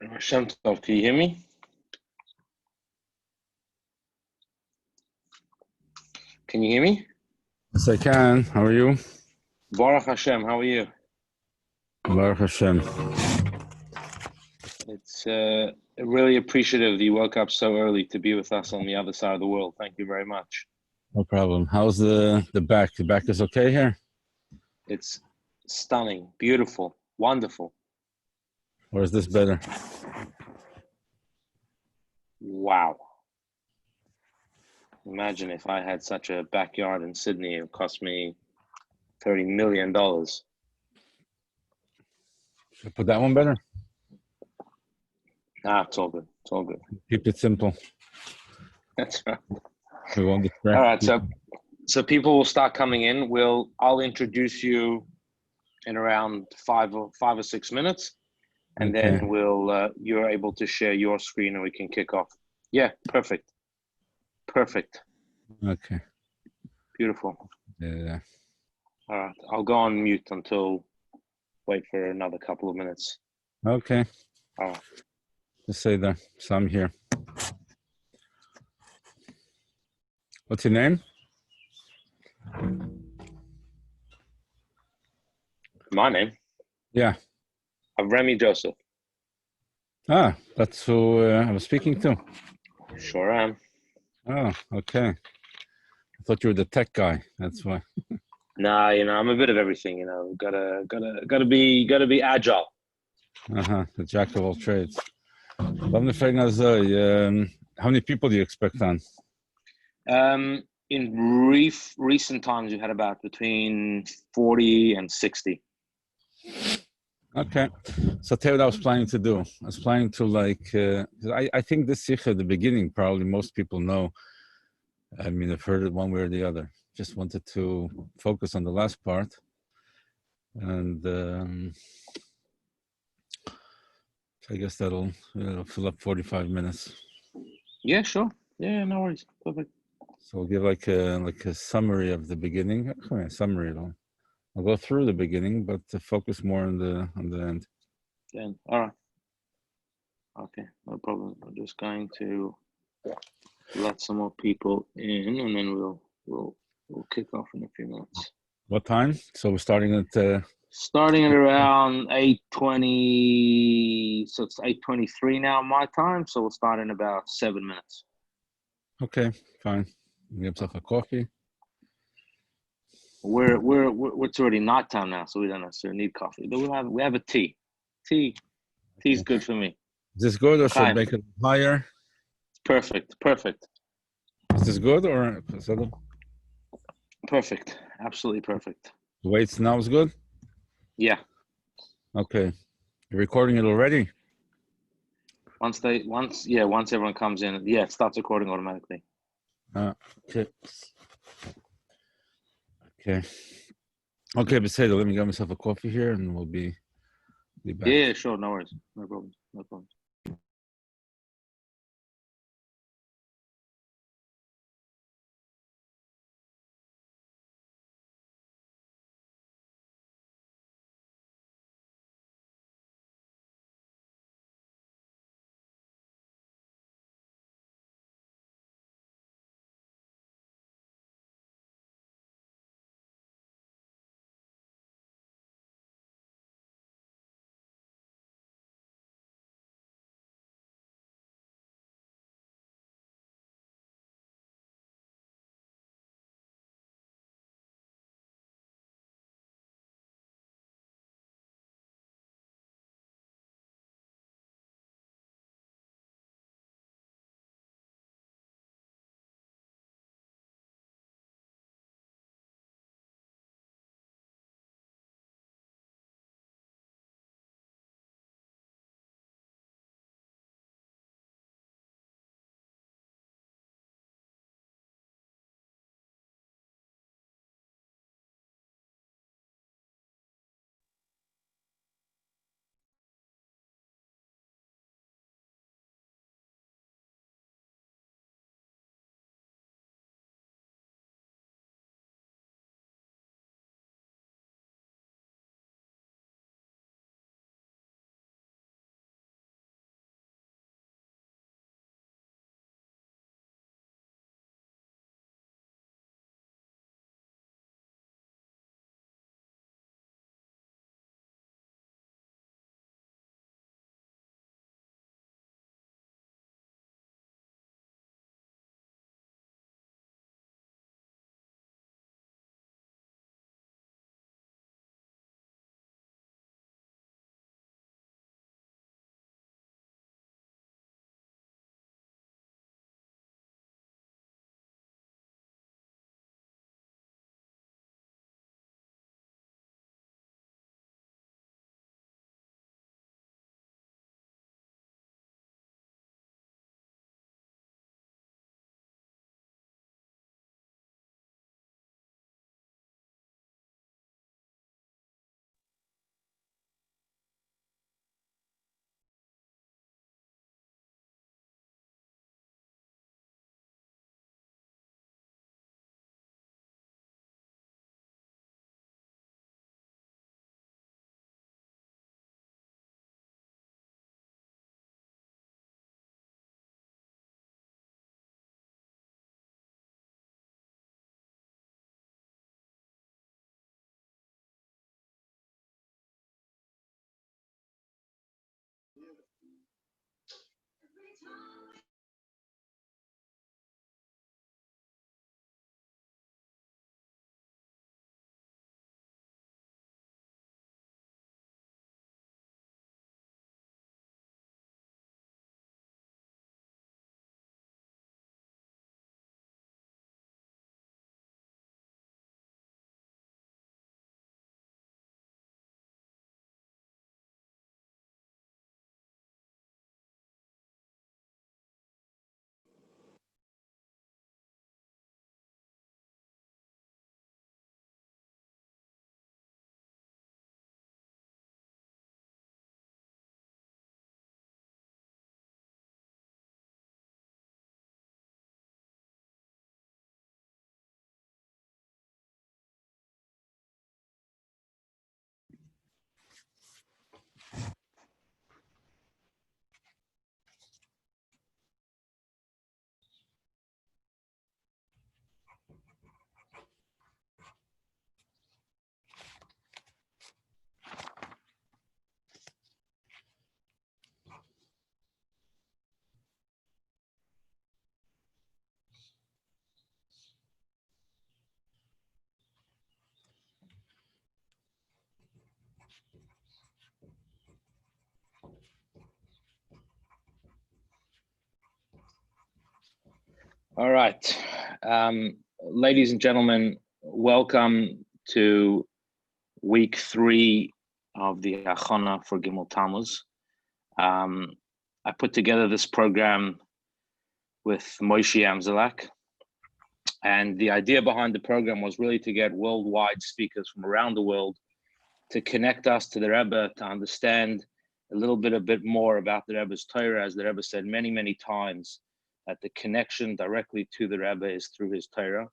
Shemtov, can you hear me? Can you hear me? Yes, I can. How are you? Baruch Hashem, how are you? Baruch Hashem. It's really appreciative that you woke up so early to be with us on the other side of the world. Thank you very much. No problem. How's the back? The back is okay here? It's stunning, beautiful, wonderful. Or is this better? Wow. Imagine if I had such a backyard in Sydney, it would cost me $30 million. Should I put that one better? Ah, it's all good. It's all good. Keep it simple. That's right. We won't distract All right, people. so people will start coming in. I'll introduce you in around 5 or 6 minutes, and Okay. then you're able to share your screen and we can kick off. Yeah, perfect. Perfect. Okay. Beautiful. Yeah. All right, I'll go on mute wait for another couple of minutes. Okay. All right. Just say that. So I'm here. What's your name? My name? Yeah. Remy Joseph. Ah, that's who I was speaking to. Sure am. Oh, okay. I thought you were the tech guy. That's why. Nah, I'm a bit of everything. Gotta be agile. The jack of all trades. Lass mich fragen, also, how many people do you expect on? In recent times, we've had about between 40 and 60. Okay, so tell you what I was planning to do. I was planning to I think this sikha at the beginning, probably most people know. I mean, I've heard it one way or the other. Just wanted to focus on the last part. And I guess that'll fill up 45 minutes. Yeah, sure. Yeah, no worries. Perfect. So we'll give like a summary of the beginning. Summary. I'll go through the beginning, but to focus more on the end. Then, all right. Okay, no problem. I'm just going to let some more people in, and then we'll kick off in a few minutes. What time? So we're starting at Starting at around 8:20, so it's 8:23 now my time. So we'll start in about 7 minutes. Okay, fine. Give yourself a coffee. It's already night time now, so we don't necessarily need coffee. But we have a tea. Tea's Okay. good for me. Is this good or should I Okay. make it higher? Perfect. Is this good or is that Perfect. Absolutely perfect. the way it's now is good? Yeah. Okay. You're recording it already? Once everyone comes in, yeah, it starts recording automatically. Okay. Okay, Beseda, let me get myself a coffee here and we'll be back. Yeah, sure, no worries. No problem. All right. Ladies and gentlemen, welcome to week 3 of the Hachono for Gimel Tammuz. I put together this program with Moshe Amzalak, and the idea behind the program was really to get worldwide speakers from around the world to connect us to the Rebbe, to understand a bit more about the Rebbe's Torah. As the Rebbe said many, many times, that the connection directly to the Rebbe is through his Torah.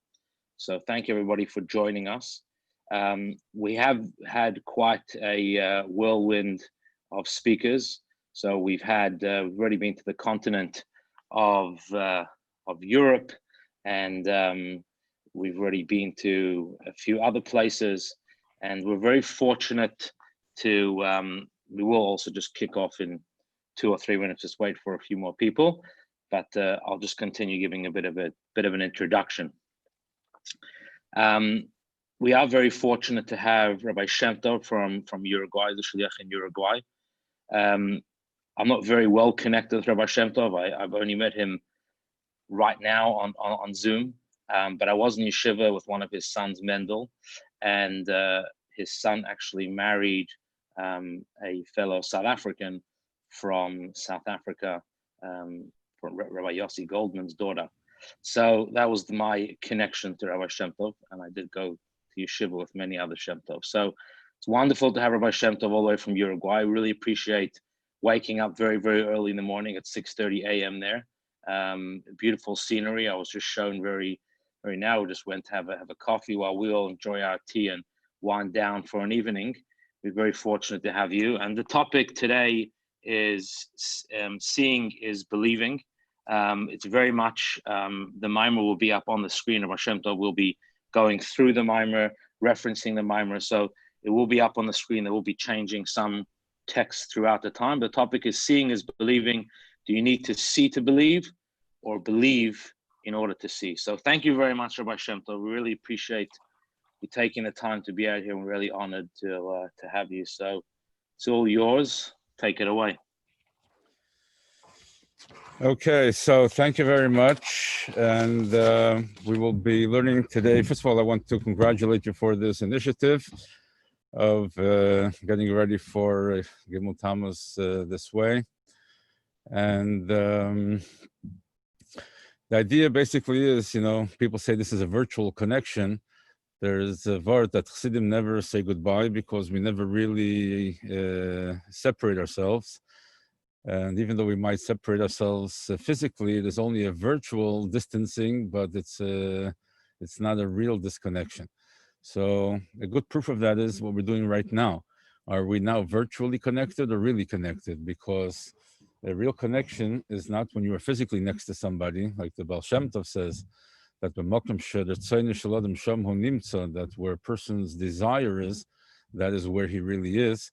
So thank you everybody for joining us. We have had quite a whirlwind of speakers. So we've already been to the continent of Europe, and we've already been to a few other places, and we're very fortunate to, we will also just kick off in 2 or 3 minutes, just wait for a few more people, but I'll just continue giving a bit of an introduction. We are very fortunate to have Rabbi Shemtov from Uruguay, the Shliach in Uruguay. I'm not very well connected with Rabbi Shemtov. I've only met him right now on Zoom, but I was in yeshiva with one of his sons, Mendel, and his son actually married a fellow South African from South Africa, from Rabbi Yossi Goldman's daughter. So that was my connection to Rabbi Shemtov, and I did go to yeshiva with many other Shemtov. So it's wonderful to have Rabbi Shemtov all the way from Uruguay. I really appreciate waking up very, very early in the morning at 6:30 a.m. there. Beautiful scenery. I was just shown very now. We just went to have a coffee while we all enjoy our tea and wind down for an evening. We're very fortunate to have you. And the topic today is seeing is believing. It's very much, the mimer will be up on the screen. Rabbi Shemtov will be going through the mimer, referencing the mimer. So it will be up on the screen. There will be changing some text throughout the time. The topic is seeing is believing. Do you need to see to believe, or believe in order to see? So thank you very much, Rabbi Shemtov. We really appreciate you taking the time to be out here. We're really honored to have you. So it's all yours. Take it away. Okay, so thank you very much. And we will be learning today. First of all, I want to congratulate you for this initiative of getting ready for Gimel Tammuz this way. And the idea basically is, people say this is a virtual connection. There's a word that Chassidim never say goodbye, because we never really separate ourselves. And even though we might separate ourselves physically, there's only a virtual distancing, but it's not a real disconnection. So a good proof of that is what we're doing right now. Are we now virtually connected or really connected? Because a real connection is not when you are physically next to somebody, like the Baal Shem Tov says, that that where a person's desire is, that is where he really is.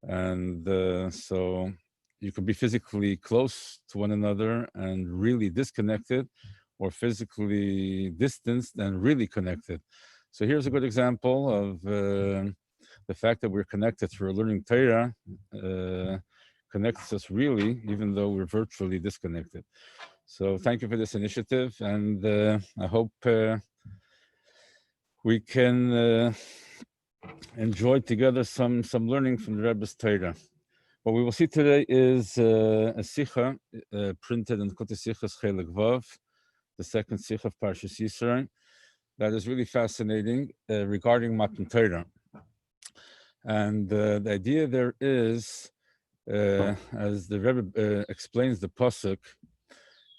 And so you can be physically close to one another and really disconnected, or physically distanced and really connected. So here's a good example of the fact that we're connected through learning Torah connects us really, even though we're virtually disconnected. So thank you for this initiative, and I hope we can enjoy together some learning from the Rebbe's Torah. What we will see today is a Sikha printed in Kote Sichas Chelik Vav, the second Sikha of Parshas Yisro, that is really fascinating regarding Matan Torah. And the idea there is, as the Rebbe explains the pasuk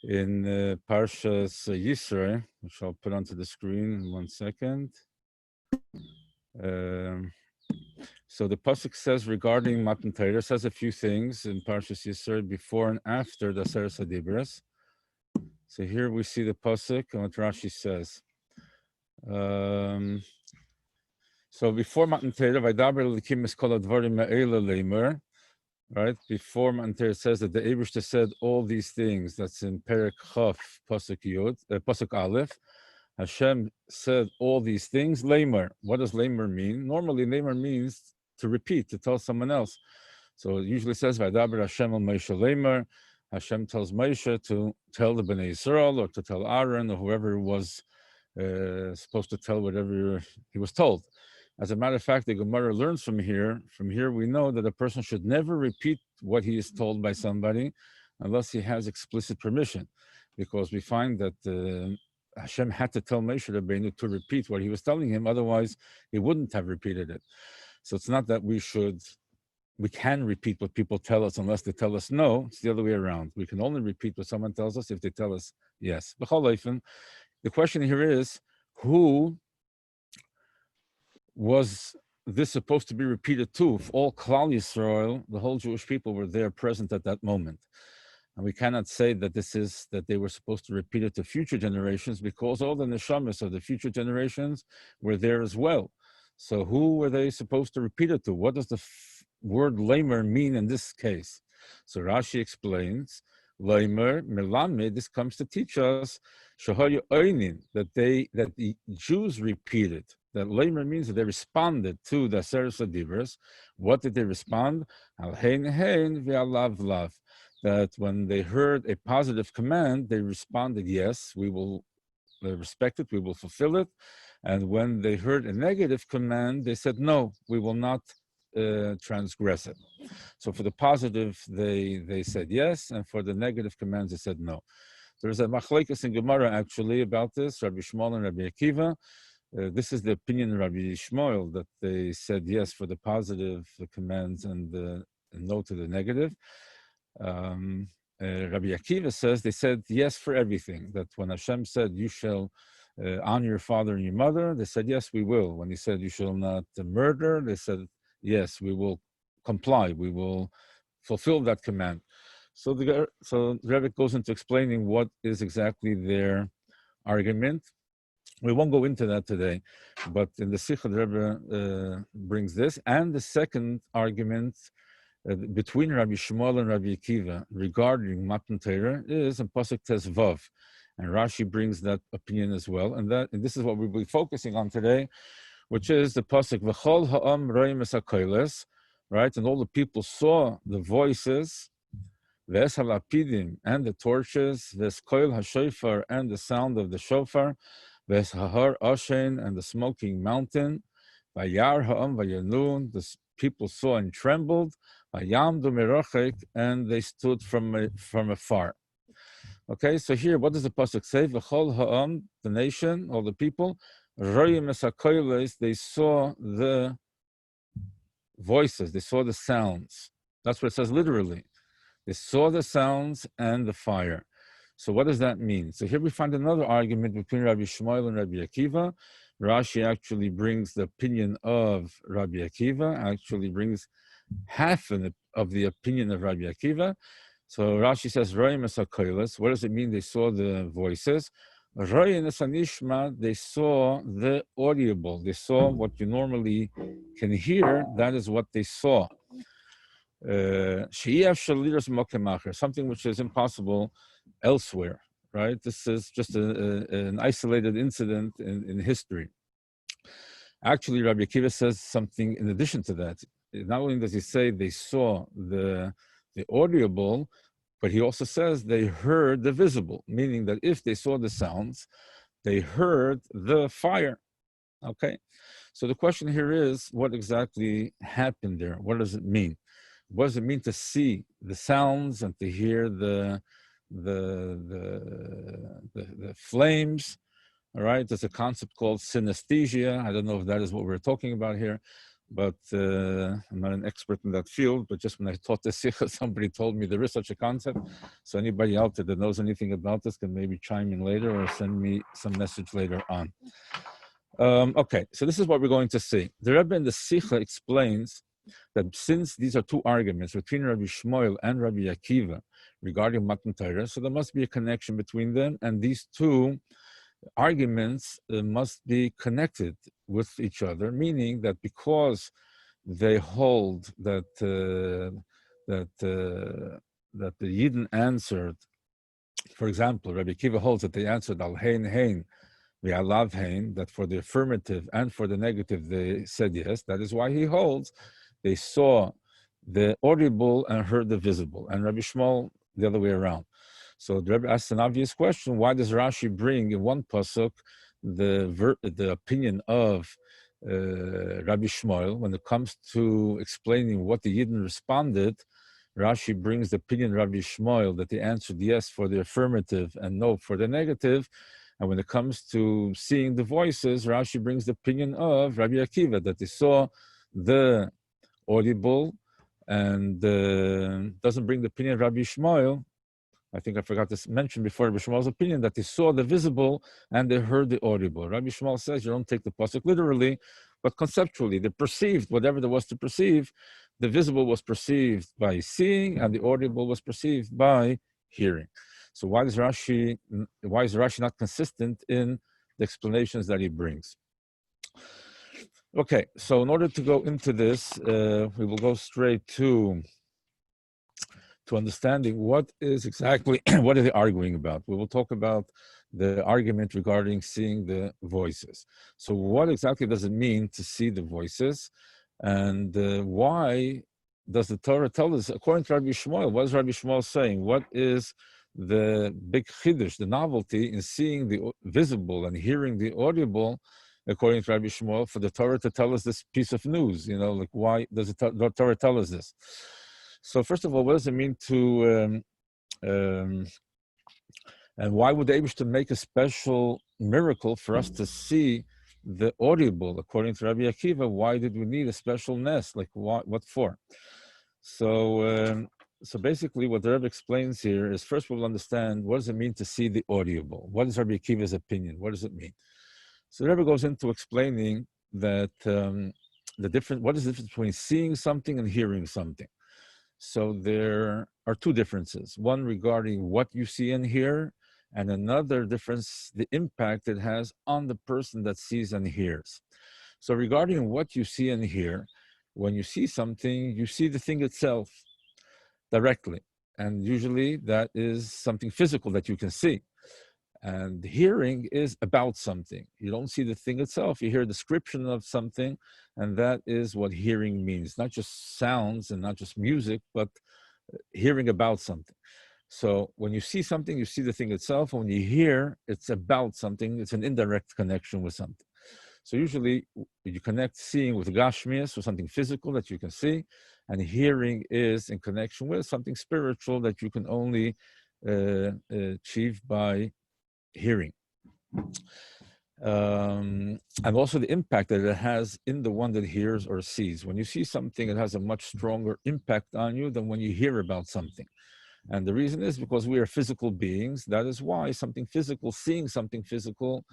in Parshas Yisro, which I'll put onto the screen in 1 second. So the pasuk says regarding Matan Torah, says a few things in Parshas Yisro before and after the Aseres HaDibros. So here we see the pasuk and what Rashi says. So before Matan Torah, Vaydaber Elikim es kol hadvarim ha'ela leimer, right? Before Matan Torah says that the Eibishter said all these things. That's in Perek Chaf, pasuk Yud, pasuk Aleph. Hashem said all these things. Leimer. What does leimer mean? Normally, leimer means to repeat, to tell someone else. So it usually says Vaydaber Hashem al Moshe leimer. Hashem tells Moshe to tell the Bnei Israel or to tell Aaron or whoever was supposed to tell whatever he was told. As a matter of fact, the Gemara learns from here. From here, we know that a person should never repeat what he is told by somebody unless he has explicit permission, because we find that Hashem had to tell Moshe Rabbeinu to repeat what he was telling him, otherwise he wouldn't have repeated it. So it's not that we can repeat what people tell us unless they tell us no. It's the other way around. We can only repeat what someone tells us if they tell us yes. The question here is, who was this supposed to be repeated to? If all Klal Yisrael, the whole Jewish people, were there present at that moment. And we cannot say that that they were supposed to repeat it to future generations, because all the neshamas of the future generations were there as well. So who were they supposed to repeat it to? What does the word lamer mean in this case? So Rashi explains, lamer, melamed, this comes to teach us shahayu oinin, that the Jews repeated. That lamer means that they responded to the Aseret Adibros. What did they respond? Al hein hein ve'alav lav. That when they heard a positive command, they responded, yes, we will respect it, we will fulfill it. And when they heard a negative command, they said, no, we will not transgress it. So for the positive, they said yes, and for the negative commands, they said no. There's a machlekes in Gemara actually about this, Rabbi Shmuel and Rabbi Akiva. This is the opinion of Rabbi Shmuel, that they said yes for the positive commands and no to the negative. Rabbi Akiva says they said yes for everything, that when Hashem said you shall honor your father and your mother, they said yes, we will. When he said you shall not murder, they said yes, we will comply, we will fulfill that command. So the Rebbe goes into explaining what is exactly their argument. We won't go into that today, but in the Sikha, the Rebbe brings this. And the second argument between Rabbi Shmuel and Rabbi Akiva regarding Matan Torah is in Pasuk Tes Vav. And Rashi brings that opinion as well. And this is what we'll be focusing on today, which is the Pasuk, V'chol ha'am roim es ha'koiles, right? And all the people saw the voices, V'es ha'lapidim, and the torches, V'es koil ha'shofar, and the sound of the shofar, V'es ha'har ashen, and the smoking mountain, V'yar ha'am v'yanun, the people saw and trembled, V'yamdu merachek, and they stood from afar. Okay, so here, what does the pasuk say? V'chol ha'am, the nation, all the people, roim es ha'koiles, they saw the voices, they saw the sounds. That's what it says literally. They saw the sounds and the fire. So what does that mean? So here we find another argument between Rabbi Shmuel and Rabbi Akiva. Rashi actually brings the opinion of Rabbi Akiva, actually brings half of the opinion of Rabbi Akiva. So Rashi says, Roim es ha'koiles. What does it mean they saw the voices? Roim es ha'nishma, they saw the audible. They saw what you normally can hear. That is what they saw. Something which is impossible elsewhere, right? This is just an isolated incident in history. Actually, Rabbi Akiva says something in addition to that. Not only does he say they saw the audible, but he also says they heard the visible, meaning that if they saw the sounds, they heard the fire. Okay, so the question here is, what exactly happened there? What does it mean? What does it mean to see the sounds and to hear the flames? All right, there's a concept called synesthesia. I don't know if that is what we're talking about here, but I'm not an expert in that field. But just when I taught this, somebody told me there is such a concept. So anybody out there that knows anything about this can maybe chime in later or send me some message later on. Okay, so this is what we're going to see. The Rebbe in the Sikha explains that since these are two arguments between Rabbi Shmuel and Rabbi Akiva regarding Matan Torah, so there must be a connection between them, and these two arguments must be connected with each other, meaning that because they hold that the Yidden answered, for example, Rabbi Akiva holds that they answered al hein hein v'alav hein, that for the affirmative and for the negative they said yes. That is why he holds they saw the audible and heard the visible. And Rabbi Shmuel the other way around. So the Rebbe asks an obvious question: why does Rashi bring in one pasuk the opinion of Rabbi Shmuel when it comes to explaining what the Yidden responded? Rashi brings the opinion of Rabbi Shmuel that they answered yes for the affirmative and no for the negative. And when it comes to seeing the voices, Rashi brings the opinion of Rabbi Akiva that they saw the audible and doesn't bring the opinion of Rabbi Shmuel. I think I forgot to mention before Rabbi Shmuel's opinion that they saw the visible and they heard the audible. Rabbi Shmuel says you don't take the pasuk literally, but conceptually they perceived whatever there was to perceive. The visible was perceived by seeing, and the audible was perceived by hearing. So why is Rashi not consistent in the explanations that he brings? Okay, so in order to go into this, we will go straight to understanding what is exactly, what are they arguing about. We will talk about the argument regarding seeing the voices. So what exactly does it mean to see the voices? And why does the Torah tell us, according to Rabbi Shmuel, what is Rabbi Shmuel saying? What is the big chiddush, the novelty in seeing the visible and hearing the audible, according to Rabbi Shmuel, for the Torah to tell us this piece of news? You know, like why does the Torah tell us this? So first of all, what does it mean to, and why would the Eibishter make a special miracle for us to see the audible? According to Rabbi Akiva, why did we need a special nest? Like what for? So, so basically what the Rebbe explains here is, first we'll understand what does it mean to see the audible? What is Rabbi Akiva's opinion? What does it mean? So the Rebbe goes into explaining that what is the difference between seeing something and hearing something? So there are two differences, one regarding what you see and hear, and another difference, the impact it has on the person that sees and hears. So regarding what you see and hear, when you see something, you see the thing itself directly. And usually that is something physical that you can see. And hearing is about something. You don't see the thing itself, you hear a description of something, and that is what hearing means. Not just sounds and not just music, but hearing about something. So when you see something, you see the thing itself. And when you hear, it's about something. It's an indirect connection with something. So usually you connect seeing with gashmias, with something physical that you can see, and hearing is in connection with something spiritual that you can only achieve by hearing. And also the impact that it has in the one that hears or sees. When you see something, it has a much stronger impact on you than when you hear about something. And the reason is because we are physical beings. That is why something physical, seeing something physical,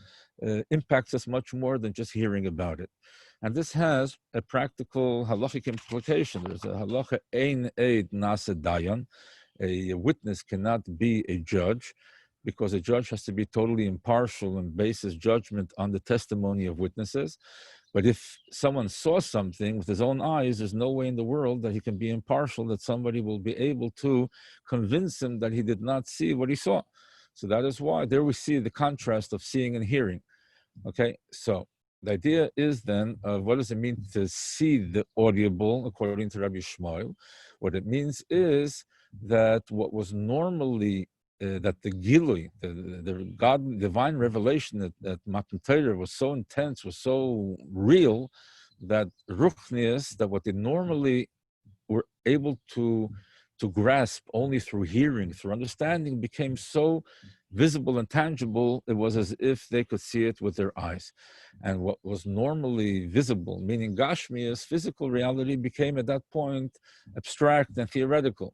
impacts us much more than just hearing about it. And this has a practical halachic implication. There's a halacha ein eid nase dayan. A witness cannot be a judge, because a judge has to be totally impartial and base his judgment on the testimony of witnesses. But if someone saw something with his own eyes, there's no way in the world that he can be impartial, that somebody will be able to convince him that he did not see what he saw. So that is why there we see the contrast of seeing and hearing. Okay, so the idea is then, what does it mean to see the audible, according to Rabbi Shmuel? What it means is that what was normally that the Gilui, the God, divine revelation that Matan Torah was so intense, was so real, that Ruchnias, that what they normally were able to grasp only through hearing, through understanding, became so visible and tangible, it was as if they could see it with their eyes. And what was normally visible, meaning Gashmias, physical reality, became at that point abstract and theoretical.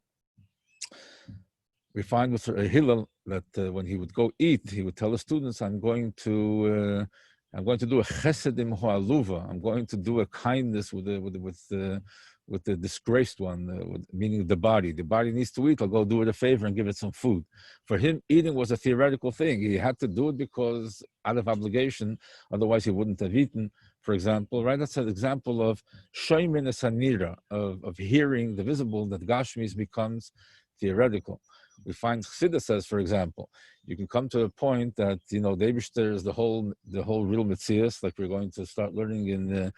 We find with Hillel that when he would go eat, he would tell the students, I'm going to do a chesedim ho'aluva. I'm going to do a kindness with the disgraced one, meaning the body. The body needs to eat. I'll go do it a favor and give it some food. For him, eating was a theoretical thing. He had to do it because out of obligation, otherwise he wouldn't have eaten, for example. Right? That's an example of shoymin esanira, of hearing the visible, that Gashmis becomes theoretical. We find Chassidus says, for example, you can come to a point that, the Eibishter is the whole real Metzias, like we're going to start learning in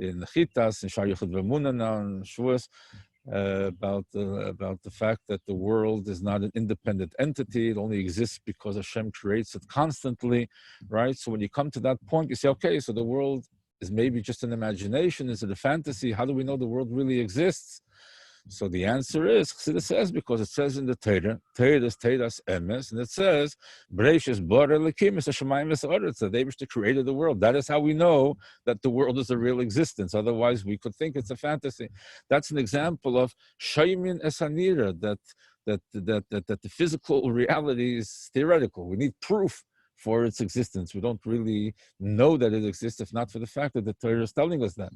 Chitas, in Shar Yechud V'Emunah now, in Shavuos, about the fact that the world is not an independent entity. It only exists because Hashem creates it constantly, right? So when you come to that point, you say, okay, so the world is maybe just an imagination. Is it a fantasy? How do we know the world really exists? So the answer is, Chassidus says, because it says in the Torah, Torah is Torah's emes, and it says, Bereshis bara Elokim es hashamayim v'ha'aretz, that Eibishter created the world. That is how we know that the world is a real existence. Otherwise, we could think it's a fantasy. That's an example of shaymin es hanira, that the physical reality is theoretical. We need proof for its existence. We don't really know that it exists if not for the fact that the Torah is telling us that.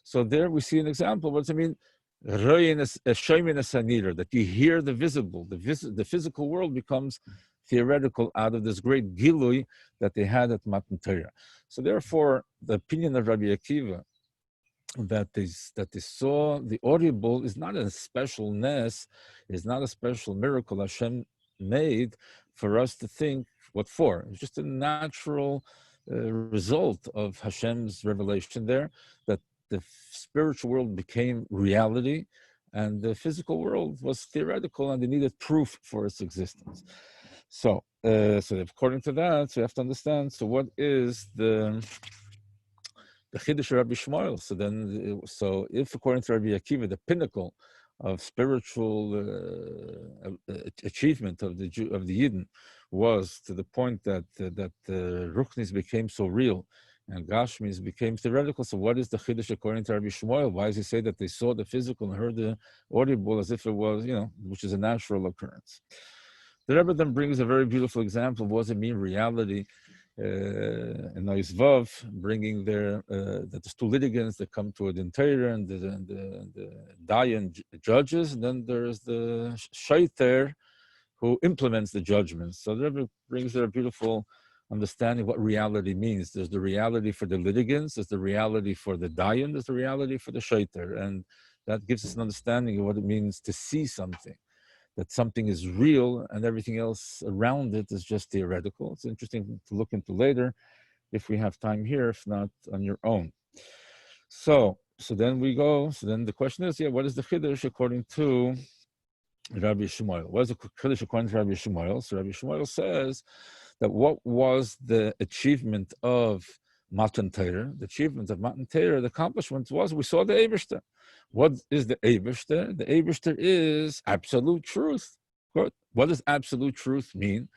So there we see an example. What does it mean? That you hear the visible, the physical world becomes theoretical out of this great gilui that they had at Matan Torah. So therefore, the opinion of Rabbi Akiva that they saw the audible is not a specialness, is not a special miracle Hashem made for us to think what for. It's just a natural result of Hashem's revelation there, that the spiritual world became reality and the physical world was theoretical and they needed proof for its existence. So according to that, so you have to understand, so what is the Chiddush of Rabbi Shmuel? So if according to Rabbi Akiva, the pinnacle of spiritual achievement of the Yidden was to the point that Ruchnis became so real and Gashmis became theoretical. So what is the Chiddush according to Rabbi Shmuel? Why does he say that they saw the physical and heard the audible as if it was, which is a natural occurrence? The Rebbe then brings a very beautiful example of what does it mean reality in Noizvav, bringing that there's two litigants that come to a din Torah and the Dayan judges, and then there's the Shaiter who implements the judgments. So the Rebbe brings there a beautiful understanding what reality means. There's the reality for the litigants, there's the reality for the Dayan, there's the reality for the Shaiter, and that gives us an understanding of what it means to see something, that something is real and everything else around it is just theoretical. It's interesting to look into later if we have time here, if not on your own. So then the question is, what is the Chiddush according to Rabbi Shmuel? What is the Chiddush according to Rabbi Shmuel? So Rabbi Shmuel says that what was the achievement of Matan Torah? The achievement of Matan Torah, the accomplishment was we saw the Eibishter. What is the Eibishter? The Eibishter is absolute truth. What does absolute truth mean?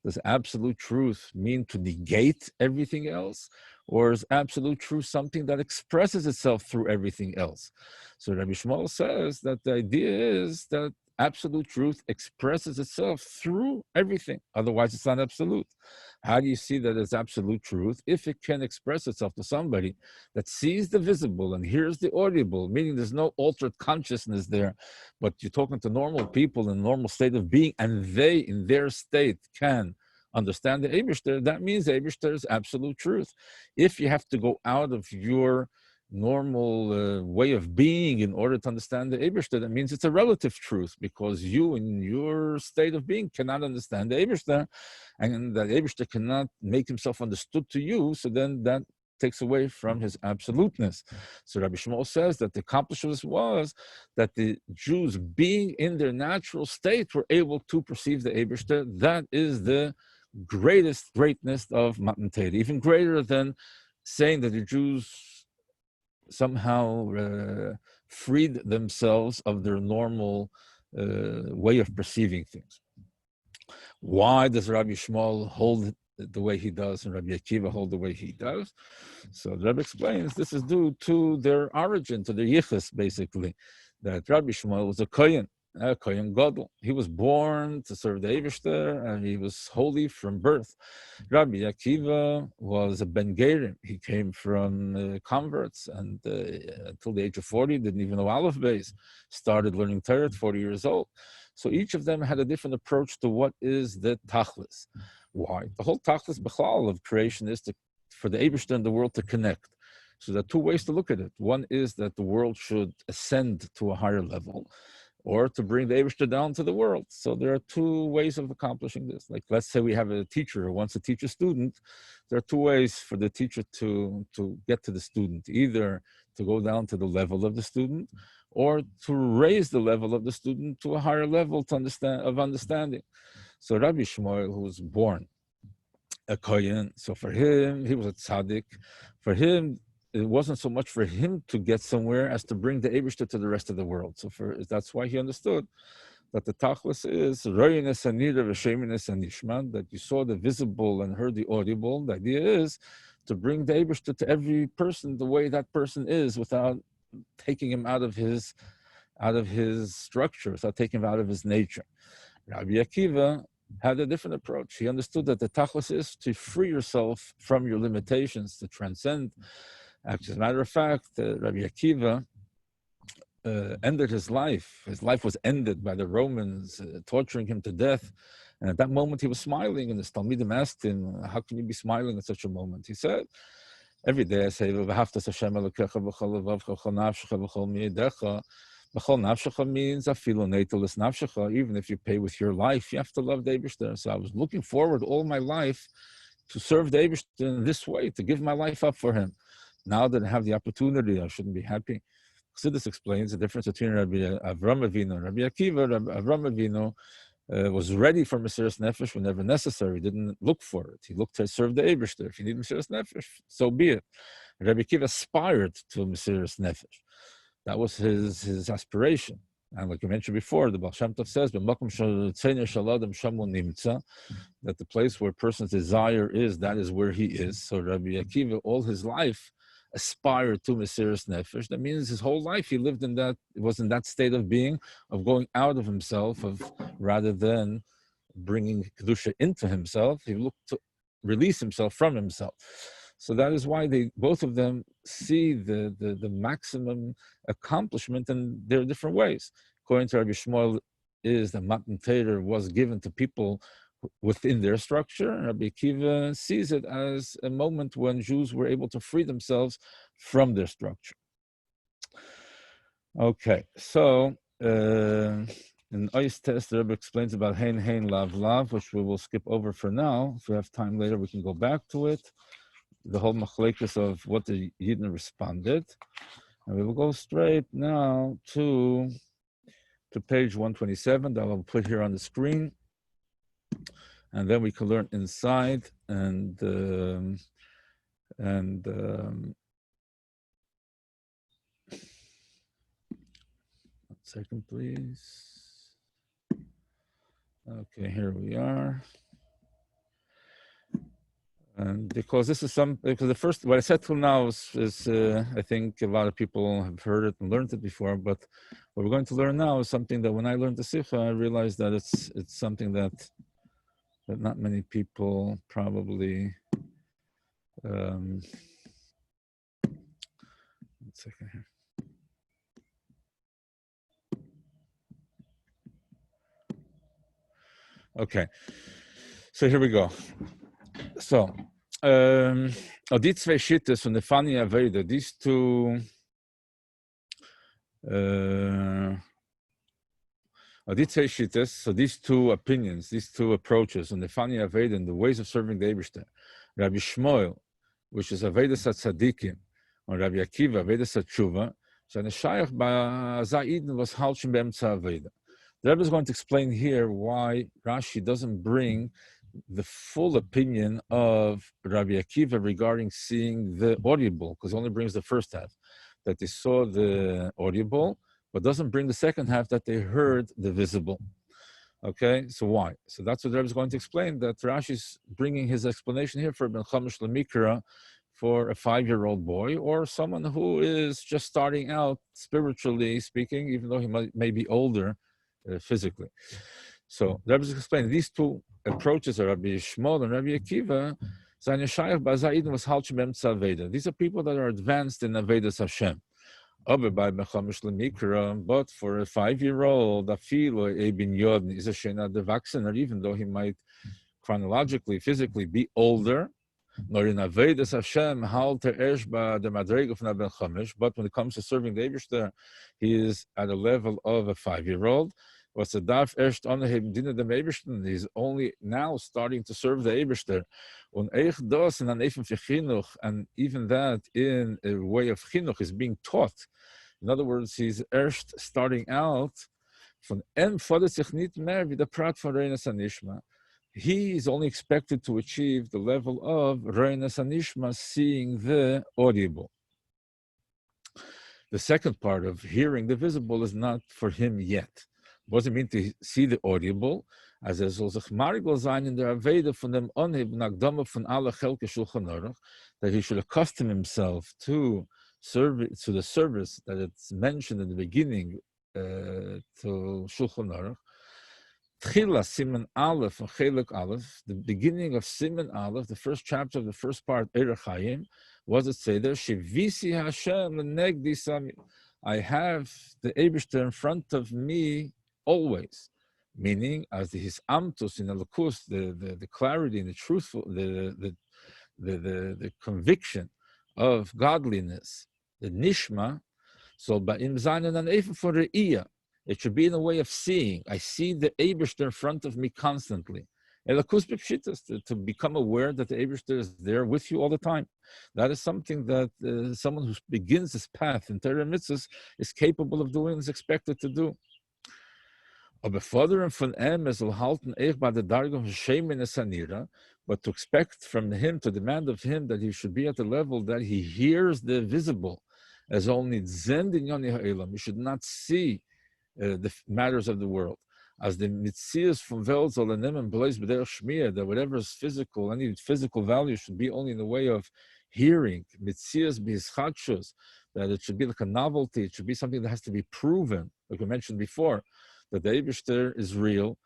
Does absolute truth mean to negate everything else? Or is absolute truth something that expresses itself through everything else? So Rabbi Shmuel says that the idea is that absolute truth expresses itself through everything. Otherwise, it's not absolute. How do you see that as absolute truth? If it can express itself to somebody that sees the visible and hears the audible, meaning there's no altered consciousness there, but you're talking to normal people in a normal state of being, and they, in their state, can understand the Eibishter, that means the Eibishter is absolute truth. If you have to go out of your normal way of being in order to understand the Eibishter, that means it's a relative truth, because you in your state of being cannot understand the Eibishter, and the Eibishter cannot make himself understood to you, so then that takes away from his absoluteness. So Rabbi Shmuel says that the accomplishment was that the Jews, being in their natural state, were able to perceive the Eibishter. That is the greatness of Matan Torah, even greater than saying that the Jews somehow freed themselves of their normal way of perceiving things. Why does Rabbi Shmuel hold the way he does and Rabbi Akiva hold the way he does? So the Rebbe explains this is due to their origin, to their yichus, basically, that Rabbi Shmuel was a Kohen Gadol. He was born to serve the Eibishter, and he was holy from birth. Rabbi Akiva was a Ben Gerim. He came from converts, and until the age of 40, didn't even know Aleph Beis. Started learning Torah at 40 years old. So each of them had a different approach to what is the Tachlis. Why? The whole Tachlis Bechlal of creation is for the Eibishter and the world to connect. So there are two ways to look at it. One is that the world should ascend to a higher level, or to bring the Eibishter down to the world. So there are two ways of accomplishing this. Like, let's say we have a teacher who wants to teach a student. There are two ways for the teacher to get to the student, either to go down to the level of the student, or to raise the level of the student to a higher level of understanding. So Rabbi Shmuel, who was born a Kohen, so for him, he was a tzaddik. For him, it wasn't so much for him to get somewhere as to bring the Eibishter to the rest of the world. So that's why he understood that the tachlis is royiness anira v'sheminess anishman, that you saw the visible and heard the audible. The idea is to bring the Eibishter to every person the way that person is, without taking him out of his structure, without taking him out of his nature. Rabbi Akiva had a different approach. He understood that the tachlis is to free yourself from your limitations, to transcend. Actually, as a matter of fact, Rabbi Akiva ended his life. His life was ended by the Romans torturing him to death. And at that moment, he was smiling. And the Talmidim asked him, how can you be smiling at such a moment? He said, every day I say, B'chol nafshecha means afilu neitelis nafshecha. Even if you pay with your life, you have to love the Eibishter. So I was looking forward all my life to serve the Eibishter in this way, to give my life up for him. Now that I have the opportunity, I shouldn't be happy. Chassidus explains the difference between Rabbi Avram Avinu and Rabbi Akiva. Rabbi Avram Avinu was ready for Mesiras Nefesh whenever necessary. He didn't look for it. He looked to serve the Eibishter. If you need Mesiras Nefesh, so be it. Rabbi Akiva aspired to Mesiras Nefesh. That was his aspiration. And like you mentioned before, the Baal Shemtov says, that the place where a person's desire is, that is where he is. So Rabbi Akiva, all his life, aspired to Mesiras Nefesh. That means his whole life he lived in that, was in that state of being, of going out of himself, rather than bringing Kedusha into himself. He looked to release himself from himself. So that is why both of them see the maximum accomplishment in their different ways. According to Rabbi Shmuel, is that Matan Torah was given to people within their structure. Rabbi Akiva sees it as a moment when Jews were able to free themselves from their structure. Okay, so in Ois Test, the Rabbi explains about Hein Lav Lav, which we will skip over for now. If we have time later, we can go back to it. The whole machlekes of what the Yidden responded. And we will go straight now to page 127 that I'll put here on the screen. And then we can learn inside one second, please. Okay, here we are. And because this is because the first, what I said till now is I think a lot of people have heard it and learned it before, but what we're going to learn now is something that when I learned the Sikha, I realized that it's something that not many people probably, one second here. Okay, so here we go. So, die zwei Shittes von der Fanny Aveda, these two, die zwei Shittes, so these two opinions, these two approaches on the Fanny Aveda and the ways of serving the Eibishter, Rabbi Shmuel, which is Aveda Tzadikim, or Rabbi Akiva, Aveda Tshuva, so the Shayach Ba'Za'idin was Halshim Be'emtza Aveda. The Rebbe is going to explain here why Rashi doesn't bring the full opinion of Rabbi Akiva regarding seeing the audible, because it only brings the first half, that they saw the audible, but doesn't bring the second half that they heard the visible. Okay, so why? So that's what the Rebbe is going to explain, that Rashi is bringing his explanation here for Ben Chamish Lemikra, for a 5-year-old boy, or someone who is just starting out spiritually speaking, even though he may be older physically. So the Rebbe is explaining these two approaches of Rabbi Shmuel and Rabbi Akiva. These are people that are advanced in Avedas Hashem. But for a 5-year-old, or even though he might chronologically, physically be older, but when it comes to serving the Eibishter, he is at a level of a 5-year-old. He's only now starting to serve the Eibishter. And even that in a way of chinuch is being taught. In other words, he's erst starting out von fordert sich nicht mehr wie der Prat von Reines Anishma. He is only expected to achieve the level of Reines Anishma, seeing the audible. The second part of hearing the visible is not for him yet. What does it mean to see the audible? As soll sich margel sein in der Aveda von dem Onheb Nagdama von alle Chelke Shulchan Aruch, that he should accustom himself to the service that it's mentioned in the beginning to Shulchan Aruch. Tchila Siman Aleph and Chelek Aleph, the beginning of Siman Aleph, the first chapter of the first part, Erech Hayim, was it say there, Shivisi Hashem Negdi Sami. I have the Eibishter in front of me always. Meaning, as his amtus in the lakus, the clarity and the truthful, the conviction of godliness, the nishma, so ba'im zayin and even for the iya, it should be in a way of seeing. I see the Eibishter in front of me constantly. Elakus b'pshitas, to become aware that the Eibishter is there with you all the time. That is something that someone who begins this path in Torah mitzvahs is capable of doing, is expected to do. But to expect from him, to demand of him that he should be at the level that he hears the visible as only Zen in Yoni Ha'elam. He should not see the matters of the world. As the mitzias from Velzolanim and Blaise B'derech Shmiya, that whatever is physical, any physical value should be only in the way of hearing. Mitzias b'hischadshus, that it should be like a novelty, it should be something that has to be proven, like we mentioned before. That the Eibishter is real,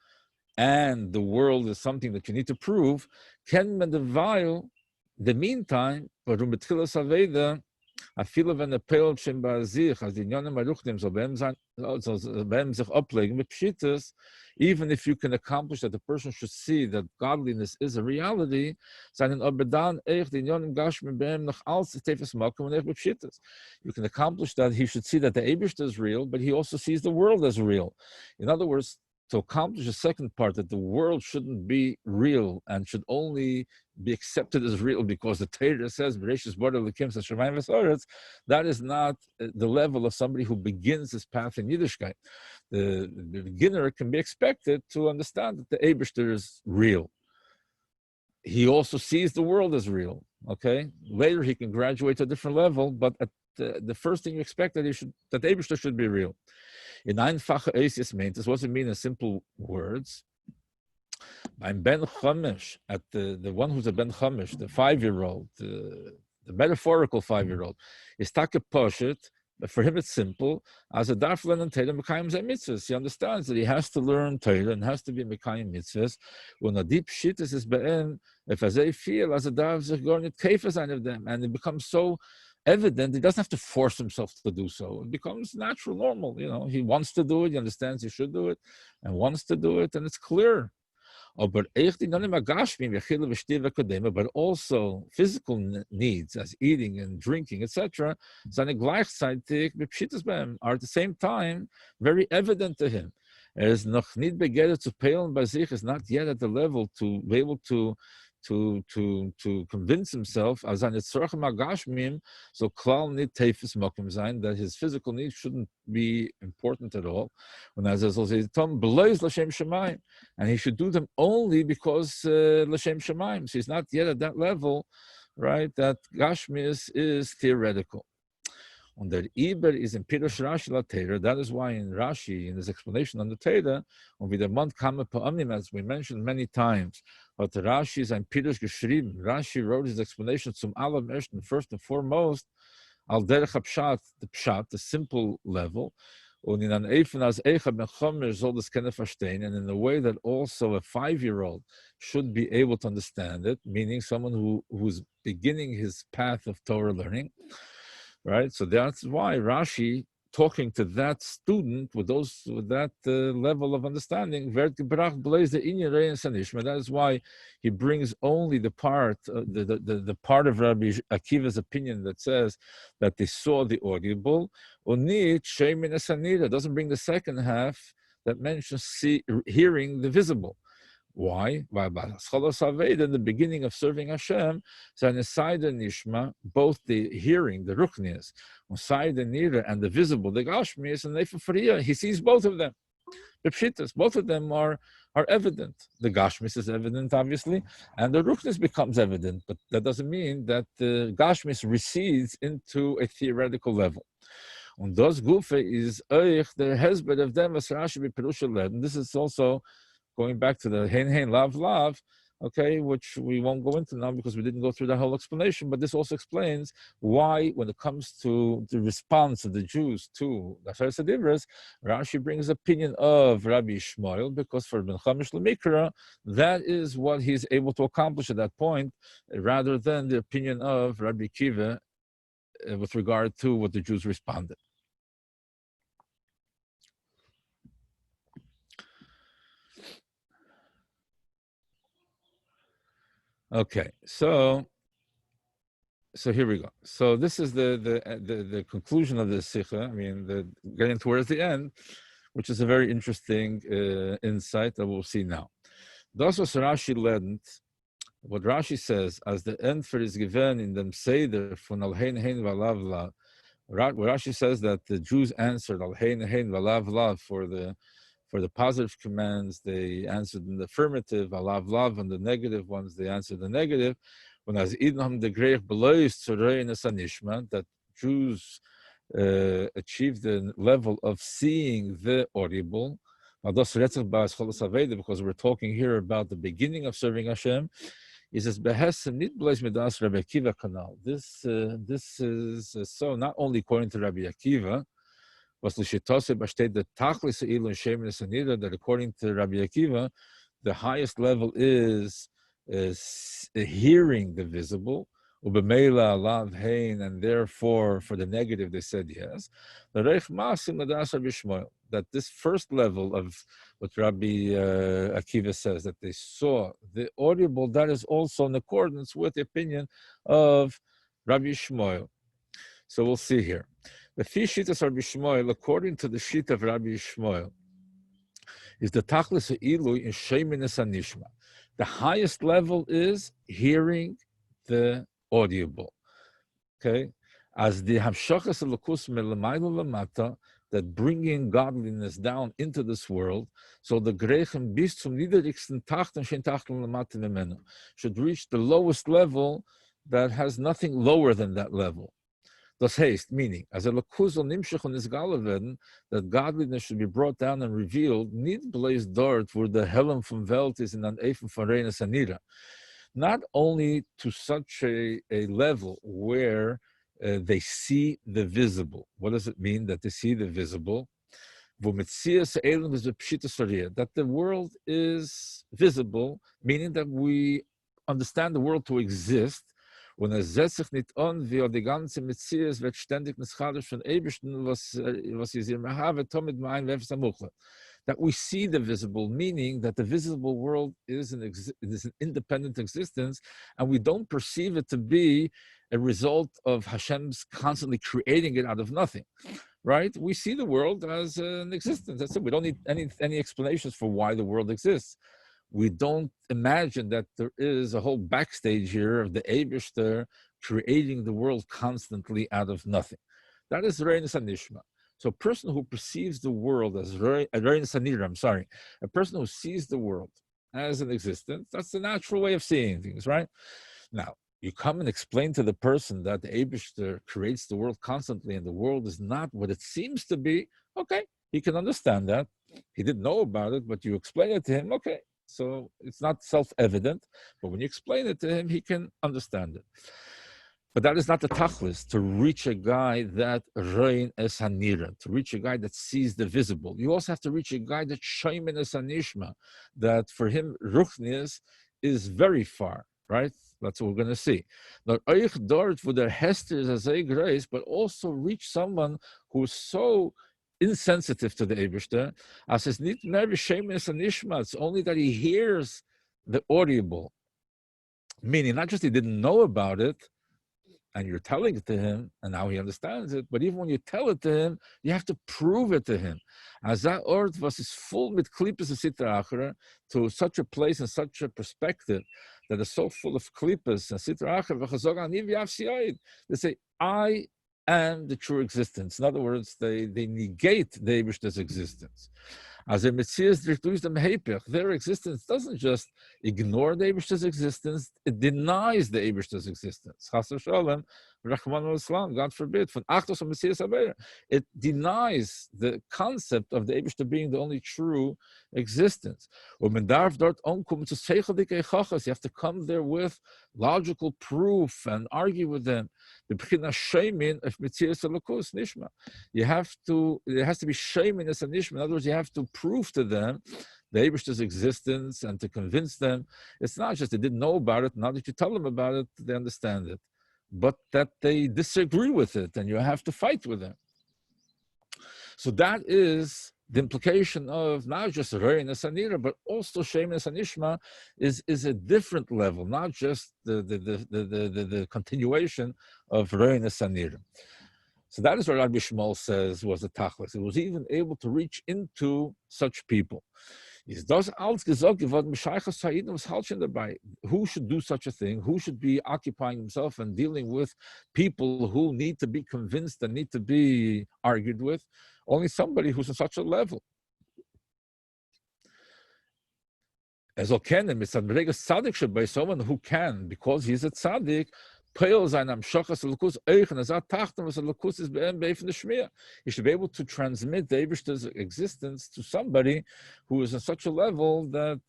and the world is something that you need to prove. Ken men the meantime, but Rumbetchilas Aveda, Afila when the Peil Shem Ba'azich, as the Inyanim Aruchnim, so beim sich ablegen mit Pshitas, even if you can accomplish that the person should see that godliness is a reality, seinen Obedan eich the Inyanim Gashmi beim noch als Tefes Malkum und eich mit Pshitas. You can accomplish that he should see that the Eibishter is real, but he also sees the world as real. In other words, to accomplish the second part, that the world shouldn't be real and should only be accepted as real because the Torah says, that is not the level of somebody who begins this path in Yiddishkeit. The beginner can be expected to understand that the Eibishter is real. He also sees the world as real. Okay, later he can graduate to a different level, but at the first thing you expect that the Eibishter should be real. In einfache Eisies meint, this doesn't mean in simple words. Beim Ben Chomesh, at the one who's a Ben Chomesh, the 5-year-old, the metaphorical 5-year-old, is take poshet. For him, it's simple. As a darflen and Torah mekayim zeh mitzvahs, he understands that he has to learn Torah and has to be mekayim mitzvahs. When a deep shit is be'en, if as they feel as a darf sich gar nicht kefer sein of them, and it becomes so evident, he doesn't have to force himself to do so. It becomes natural, normal. You know, he wants to do it, he understands he should do it, and wants to do it, and it's clear. But also physical needs as eating and drinking, etc., are at the same time very evident to him. Is noch nicht begehrt zu peilen bei sich, is not yet at the level to be able to convince himself as an Yitzrachim Agashmim, so klal nit teifes mokim sein, that his physical needs shouldn't be important at all. And as Tom blaze l'shem shemaim, and he should do them only because l'shem shemaim. So he's not yet at that level, right? That Gashmis is theoretical. And that Iber is in Pirush Rashi la Torah. That is why in Rashi, in his explanation on the Torah, on the Mont Kame Pa'amim, as we mentioned many times, but Rashi is in Pirush geschrieben. Rashi wrote his explanation zum Alam Eshten, first and foremost, al derech hapshat, the pshat, the simple level, und in an Eifen as Eicha ben Chomer soll das können verstehen, and in a way that also a 5-year-old should be able to understand it, meaning someone who's beginning his path of Torah learning. Right, so that's why Rashi, talking to that student with that level of understanding, that is why he brings only the part, the part of Rabbi Akiva's opinion that says that they saw the audible. Doesn't bring the second half that mentions hearing the visible. Why? In the beginning of serving Hashem, nishma, both the hearing, the ruchnias, and the visible, the gashmias, and he sees both of them. The pshitas, both of them are evident. The gashmis is evident, obviously, and the ruchnis becomes evident, but that doesn't mean that the gashmis recedes into a theoretical level. Und das Gufe is euch der Hezbed of them as Rashi beperusha led. And this is also going back to the hein hein lav lav, okay, which we won't go into now because we didn't go through the whole explanation, but this also explains why, when it comes to the response of the Jews to the Aseret Sedivros, Rashi brings opinion of Rabbi Shmuel, because for Ben Chamish Lemikra, that is what he's able to accomplish at that point, rather than the opinion of Rabbi Kiva with regard to what the Jews responded. Okay, so here we go. So this is the conclusion of the Sikha. I mean, getting towards the end, which is a very interesting insight that we'll see now. Das was Rashi lernt, what Rashi says, as the end for is given in them Seder von al hein hein valav lav. Rashi says that the Jews answered al hein hein valav lav for the positive commands, they answered in the affirmative, alav lav, and the negative ones, they answered the negative. When as idnam the greich belois anishma, that Jews achieved the level of seeing the audible. Because we're talking here about the beginning of serving Hashem. He says, this is so not only according to Rabbi Akiva, that according to Rabbi Akiva, the highest level is hearing the visible, and therefore for the negative they said yes. That this first level of what Rabbi Akiva says, that they saw the audible, that is also in accordance with the opinion of Rabbi Shmuel. So we'll see here. The Fishitas Rabbi Shmuel, according to the sheet of Rabbi Shmuel, is the Tachlis Ilu in Sheminis Anishma. The highest level is hearing the audible. Okay? As the Hamshachas Elokus Melamayla Lamata, that bringing godliness down into this world, so the Grechem bis zum niedrigsten Tachten Shen Tachten Lamata Memenu should reach the lowest level that has nothing lower than that level. Das heißt, meaning, as a lakuzel nimshach on is galaven, that godliness should be brought down and revealed, need blaze dort where the helm from Welt is in an efen von Reina Sanira. Not only to such a level where they see the visible. What does it mean that they see the visible? That the world is visible, meaning that we understand the world to exist. Und setzt sich nicht an, wie die ganze Metzies wird ständig nischadisch von Ebersten, was is in Mahave, Tomid Mein, Wefs Amuchle. That we see the visible, meaning that the visible world is an independent existence, and we don't perceive it to be a result of Hashem's constantly creating it out of nothing, right? We see the world as an existence. That's it. We don't need any explanations for why the world exists. We don't imagine that there is a whole backstage here of the Eibishter creating the world constantly out of nothing. That is Reinis Anishma. So a person who perceives the world as Reinis Anira, a person who sees the world as an existence, that's the natural way of seeing things, right? Now, you come and explain to the person that the Eibishter creates the world constantly and the world is not what it seems to be, okay, he can understand that. He didn't know about it, but you explain it to him, okay. So it's not self-evident, but when you explain it to him, he can understand it. But that is not the tachlis, to reach a guy that rein es hanira, to reach a guy that sees the visible. You also have to reach a guy that shaymin es hanishma, that for him, ruchnias is very far, right? That's what we're going to see. Not oich dort wo der hester is as a grace, but also reach someone who's so insensitive to the Eibishter, as it's not merely shemis and ishma, it's only that he hears the audible. Meaning, not just he didn't know about it, and you're telling it to him, and now he understands it. But even when you tell it to him, you have to prove it to him. As that ort was is full with klippes and sitra achra, to such a place and such a perspective that is so full of klippes and sitra achra. They say, I am the true existence. In other words, they negate the Eibishter's existence. As a Metzias, their existence doesn't just ignore the Eibishter's existence, it denies the Eibishter's existence. Chas v'sholem, Rachmana litzlan, God forbid, von Achtos and Metzias Habeira. It denies the concept of the Eibishter being the only true existence. You have to come there with logical proof and argue with them. You have to, it has to be shaminess and nishma. In other words, you have to prove to them the Eibishter's existence and to convince them. It's not just they didn't know about it, now that you tell them about it, they understand it. But that they disagree with it and you have to fight with them. So that is the implication of not just Re'inus Anira, but also Sheminus Anishma is a different level, not just the continuation of Re'inus Anira. So that is what Rabbi Shmuel says was the Tachlis. It was even able to reach into such people. Who should do such a thing? Who should be occupying himself and dealing with people who need to be convinced and need to be argued with? Only somebody who's on such a level. As someone who can, because he's a tzaddik, you should be able to transmit the Eibishter's existence to somebody who is on such a level that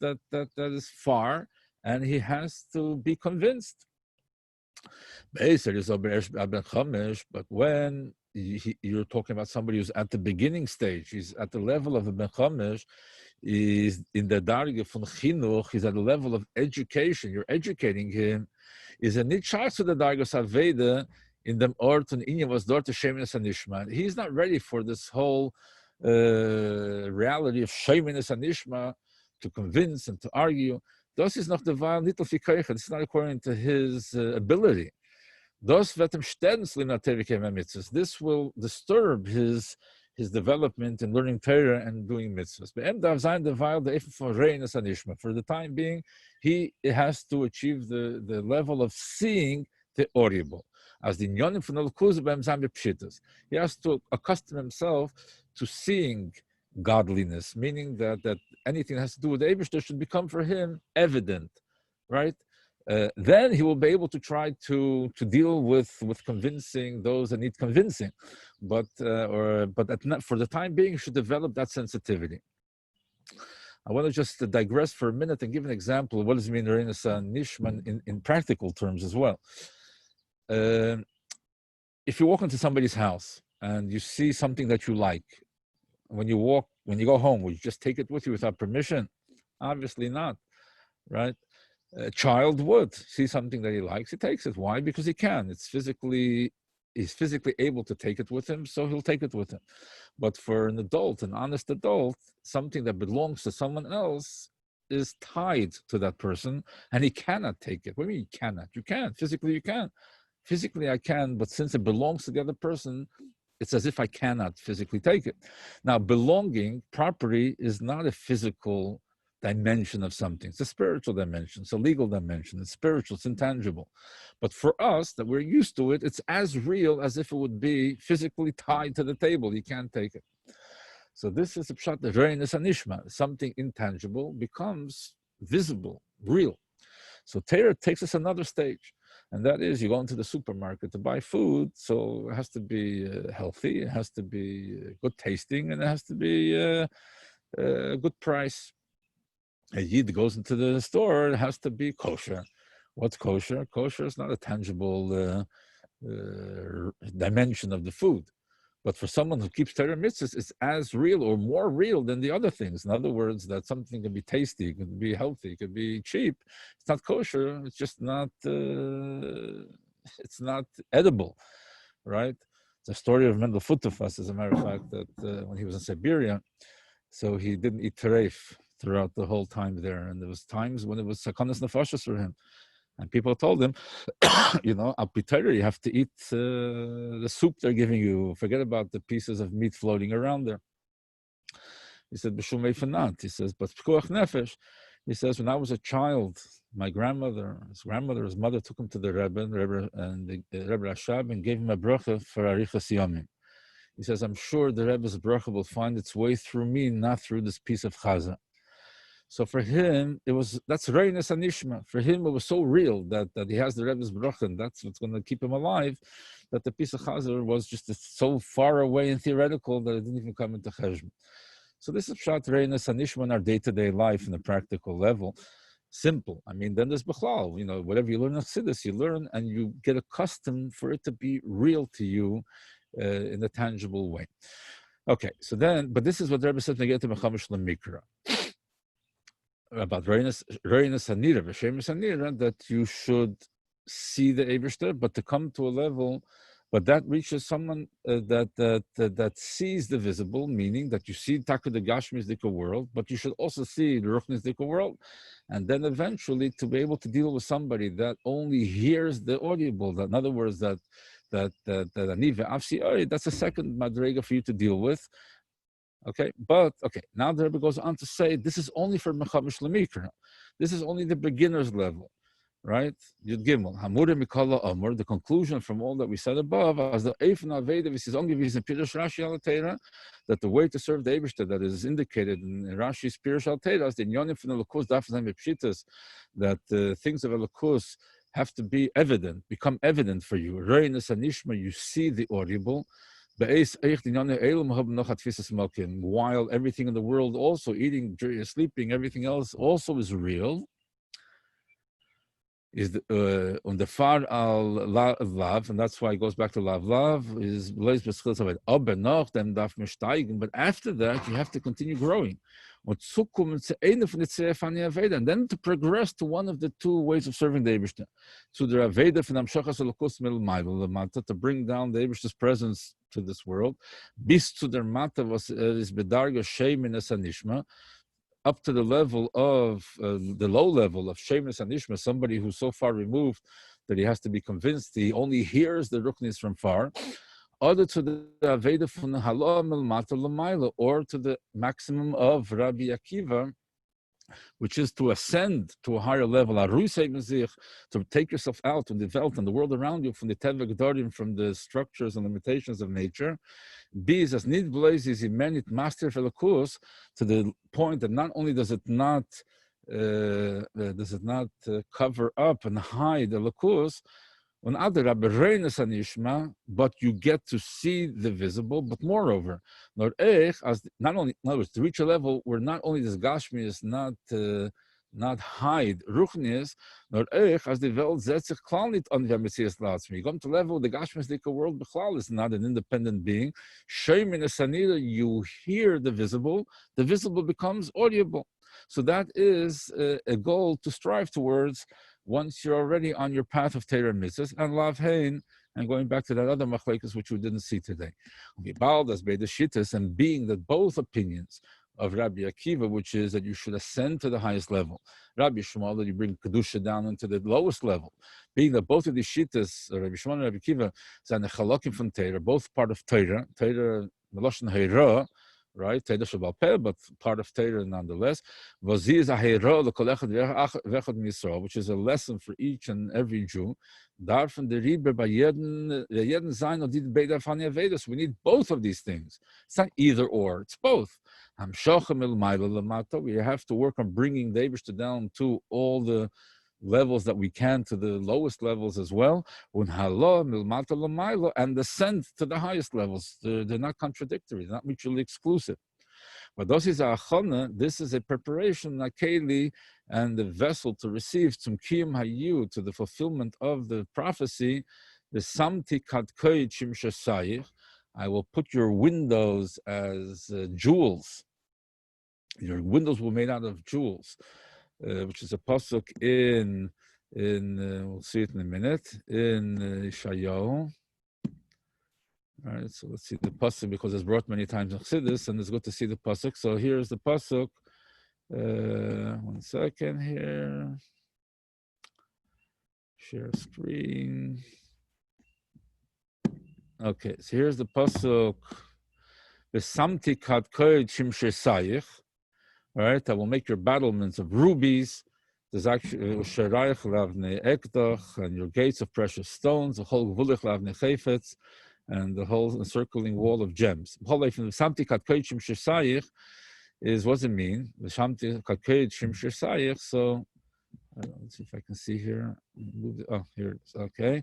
is far, and he has to be convinced. But when you're talking about somebody who's at the beginning stage, he's at the level of a Ben Chamesh, is in the darge von chinuch, he's at the level of education, you're educating him, is a nitchar to the dargos aveda in dem ort and inyan was dort to sheminus and nishma. He's not ready for this whole reality of sheminus and nishma to convince and to argue. Das is noch the weil nitl fikaycha. This is not according to his ability. This will disturb his development in learning Torah and doing mitzvahs. For the time being, he has to achieve the level of seeing the audible. As the he has to accustom himself to seeing godliness, meaning that anything that has to do with the Eibishter should become for him evident, right? Then he will be able to try to deal with convincing those that need convincing, but for the time being, he should develop that sensitivity. I want to just digress for a minute and give an example of what does it mean Re'inus Nishma in practical terms as well. If you walk into somebody's house and you see something that you like, when you go home, would you just take it with you without permission? Obviously not, right? A child would see something that he likes, he takes it. Why? Because he can. He's physically able to take it with him, so he'll take it with him. But for an adult, an honest adult, something that belongs to someone else is tied to that person, and he cannot take it. What do you mean you cannot? You can. Physically, you can. Physically, I can, but since it belongs to the other person, it's as if I cannot physically take it. Now, belonging, property, is not a physical dimension of something. It's a spiritual dimension. It's a legal dimension. It's spiritual. It's intangible. But for us, that we're used to it, it's as real as if it would be physically tied to the table. You can't take it. So this is a pshat, the Re'inus Anishma. Something intangible becomes visible, real. So Torah takes us another stage. And that is, you go into the supermarket to buy food, so it has to be healthy, it has to be good tasting, and it has to be a good price. A Yid goes into the store, it has to be kosher. What's kosher? Kosher is not a tangible dimension of the food. But for someone who keeps Torah mitzvahs, it's as real or more real than the other things. In other words, that something can be tasty, it can be healthy, it can be cheap. It's not kosher. It's just not. It's not edible, right? The story of Mendel Futterfass, as a matter of fact, that when he was in Siberia, so he didn't eat tereif throughout the whole time there, and there was times when it was sakanas nefashos for him. And people told him, Al Pitaira, you have to eat the soup they're giving you. Forget about the pieces of meat floating around there. He said, B'shumei fanat. He says, but pikuach nefesh. He says, when I was a child, my his mother took him to the Rebbe, and the Rebbe Rashab, and gave him a bracha for arichas yamim. He says, I'm sure the Rebbe's bracha will find its way through me, not through this piece of chaza. So for him, that's Reines Anishma. For him, it was so real that he has the Rebbe's bracha, and that's what's going to keep him alive, that the piece of chazer was just so far away and theoretical that it didn't even come into cheshbon. So this is Pshat Reines Anishma in our day-to-day life in a practical level. Simple. I mean, then there's Bechlal. Whatever you learn in Chassidus, you learn and you get accustomed for it to be real to you in a tangible way. Okay, so then, but this is what the Rebbe said to get to Mechamish Lemikra about Reines Hanira, V'Shemus Hanira, that you should see the Eibishter, but to come to a level, but that reaches someone that sees the visible, meaning that you see Taka the Gashmi's Dika world, but you should also see the Ruchni's Dika world, and then eventually to be able to deal with somebody that only hears the audible. That, in other words, that's a second madrega for you to deal with. Okay, now the Rebbe goes on to say this is only for Mechamish Lemikra. This is only the beginner's level, right? Yud Gimel, Hamure Mikala Amor, the conclusion from all that we said above, as the Eifon Aveda, this is only Pirush Rashi al Teira, that the way to serve the Eibishter that is indicated in Rashi's Pirush al Teira, is the Nyonim from the Elokus, Dafzim Pshitas, that things of Elokus have to be evident, become evident for you. Reines Anishma, you see the audible. While everything in the world also, eating, sleeping, everything else also is real, is on the far al lav, and that's why it goes back to lav is but after that you have to continue growing, and then to progress to one of the two ways of serving the Eibishter, to the Aveda to bring down the Eibishter's presence to this world, bis to der mata was is bedarga sheminus anishma, up to the level of the low level of sheminus anishma, somebody who's so far removed that he has to be convinced he only hears the ruknis from far, other to the Aveda from the halom el mata l'mayla, or to the maximum of Rabbi Akiva, which is to ascend to a higher level, to take yourself out and develop in the world around you from the teva gedarim, from the structures and limitations of nature. B is as nid blazes imenit master felakus, to the point that not only does it not cover up and hide the lakus, but you get to see the visible. But moreover, not only, in other words, to reach a level where not only does Gashmi is not hide Ruchnius, nor as the Welt setzt sich klar nicht an der Messias Latzmi. You come to level the Gashmisdike world Bechlal is not an independent being. Shemin Esanida, you hear the visible becomes audible. So that is a goal to strive towards once you're already on your path of Torah mitzvahs and Lav Hein, and going back to that other machlekes which we didn't see today. And being that both opinions of Rabbi Akiva, which is that you should ascend to the highest level, Rabbi Shmuel, that you bring Kedusha down into the lowest level, being that both of these shittas, Rabbi Shmuel and Rabbi Akiva, Zanechalokim from Torah, both part of Torah, Meloshen Heira, right? Torah Shabbat Peh, but part of Torah nonetheless. Which is a lesson for each and every Jew. We need both of these things. It's not either or, it's both. We have to work on bringing the Eibishter down to all the levels that we can, to the lowest levels as well, and descend to the highest levels. They're not contradictory, they're not mutually exclusive. But this is a preparation, Nakeli, and the vessel to receive Tzumkiyim Hayu, to the fulfillment of the prophecy, the Samti Kadkoy Chimshasayich. I will put your windows as jewels. Your windows were made out of jewels. Which is a pasuk in we'll see it in a minute, in Yeshayahu. All right, so let's see the pasuk, because it's brought many times in Chassidus, and it's good to see the pasuk. So here's the pasuk. 1 second here. Share screen. Okay, so here's the pasuk. Besamti kad koid shimshir sayich. All right, I will make your battlements of rubies. There's actually usharayich lavne ekdach, and your gates of precious stones. The whole gvulich lavne chayfetz, and the whole encircling wall of gems. Besamti kad koid shimshir sayich is, what does it mean? Besamti kad koid shimshir sayich. So let's see if I can see here. Oh, here it is. Okay.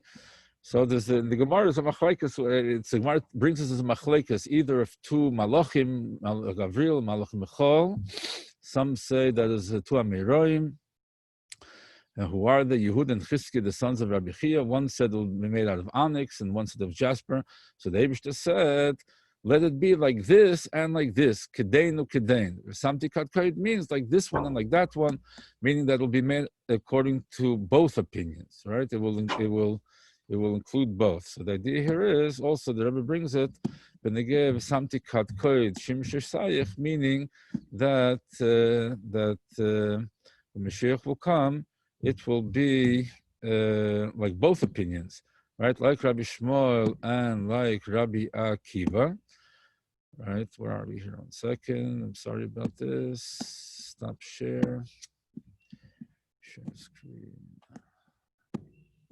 So there's the Gemara is a machlekes. The Gemara brings us as a machlekes, either of two malachim, Gavril, malach Michal. Some say that is two Amiroim. Who are the Yehud and Chizki, the sons of Rabbi Chia? One said it will be made out of onyx, and one said of jasper. So the Eibishter said, let it be like this and like this. Kedeinu kedein. Samti kadkaid means like this one and like that one, meaning that it will be made according to both opinions, right? It will include both. So the idea here is also the Rabbi brings it, Benegev Samti kadkaid shimshir sayich, meaning that when Mashiach will come, it will be like both opinions, right? Like Rabbi Shmuel and like Rabbi Akiva. Right, where are we here? 1 second. I'm sorry about this. Stop share. Share screen.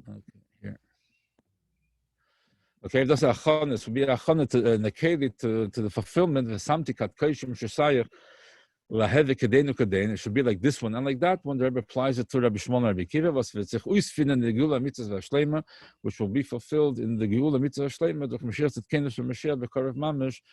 Okay, here. Okay, if that's a Hachono, it would be a Hachono to the fulfillment of Samti Kat Koshim Shesayach Laheve Kedenu Kadein. It should be like this one and like that one. The Rebbe applies it to Rabbi Shmuel and Rabbi Kiva, which will be fulfilled in the Geula Mitzvah Shleima, the Mashiach Tzedkenu from Mashiach B'Korav Mamish,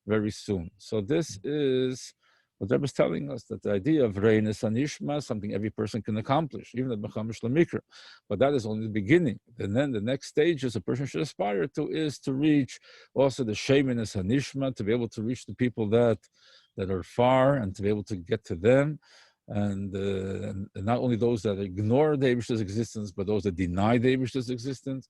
very soon. So this is what Rebbe is telling us, that the idea of Reinus and Ishma is something every person can accomplish, even at B'chamish Lamikra. But that is only the beginning. And then the next stages a person should aspire to is to reach also the Sheminus and Ishma, to be able to reach the people that are far and to be able to get to them. And not only those that ignore the Eibishter's existence, but those that deny the Eibishter's existence.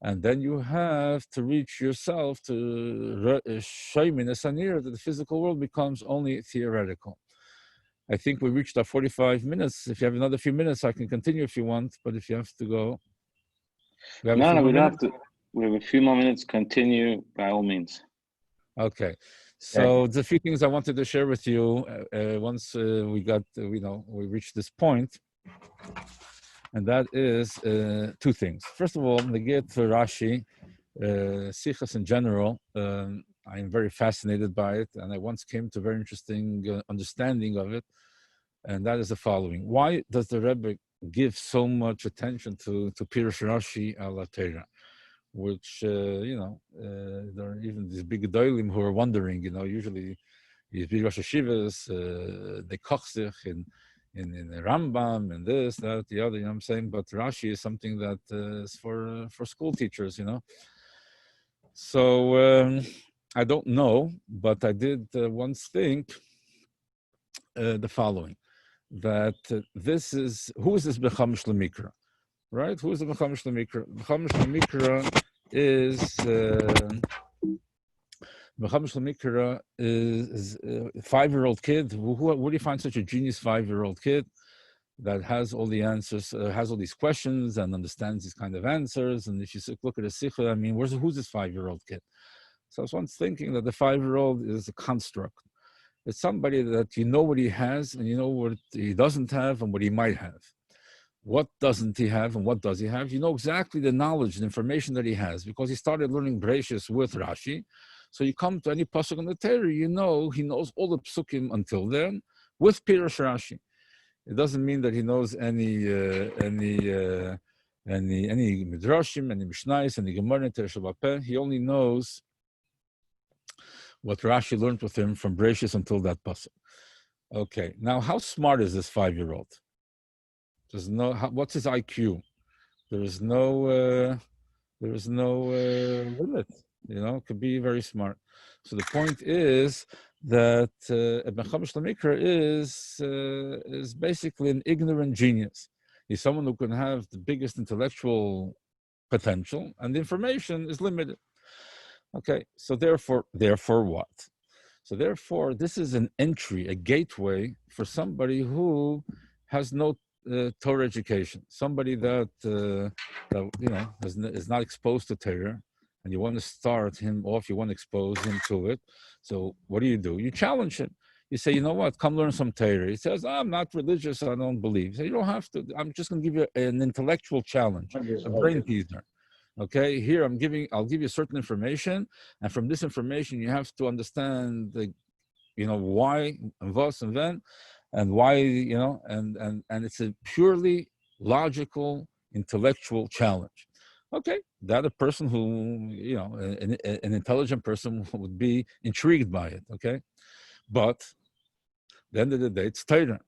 And then you have to reach yourself to Shaymin Esanir, that the physical world becomes only theoretical. I think we reached our 45 minutes. If you have another few minutes, I can continue if you want, but if you have to go. No, we don't have to. We have a few more minutes. Continue by all means. Okay. So there's a few things I wanted to share with you once we reached this point. And that is two things. First of all, Neged to Rashi, Sichas in general, I am very fascinated by it, and I once came to a very interesting understanding of it, and that is the following. Why does the Rebbe give so much attention to Pirush Rashi ala Torah? Which, there are even these big Gedolim who are wondering, usually these big Rosh Hashivas, they koch sich in the Rambam and this, that, the other, I'm saying, but Rashi is something that is for school teachers, So I don't know, but I did once think the following, that this is, who is this Bechamish Lemikra, right? Who is the Bechamish Lemikra? Bechamish Lemikra is Mechamish Lemikra is a 5-year-old kid. Where do you find such a genius 5-year-old kid that has all the answers, has all these questions and understands these kind of answers? And if you look at a sikha, who's this 5-year-old kid? So I was once thinking that the 5-year-old is a construct. It's somebody that you know what he has and you know what he doesn't have and what he might have. What doesn't he have and what does he have? You know exactly the knowledge and information that he has because he started learning Bereshis with Rashi. So you come to any pasuk in the Torah, he knows all the psukim until then with Pirush Rashi. It doesn't mean that he knows any midrashim, any mishnayos, any gemara, Torah Shabbat. He only knows what Rashi learned with him from Bereshis until that pasuk. Okay, now how smart is this 5-year-old? What's his IQ? There is no limit. Could be very smart. So the point is that Ibn Chamish Lemikra is basically an ignorant genius. He's someone who can have the biggest intellectual potential, and the information is limited. Okay, so therefore what? So therefore, this is an entry, a gateway for somebody who has no Torah education. Somebody that is not exposed to Torah, and you want to start him off, you want to expose him to it. So what do? You challenge him. You say, you know what, come learn some Torah. He says, I'm not religious, I don't believe. So you don't have to. I'm just going to give you an intellectual challenge, a brain teaser. Okay, here I'll give you certain information, and from this information you have to understand why and was and when, and why, and it's a purely logical, intellectual challenge. Okay, that a person who, an intelligent person would be intrigued by it. Okay, but at the end of the day, it's Torah,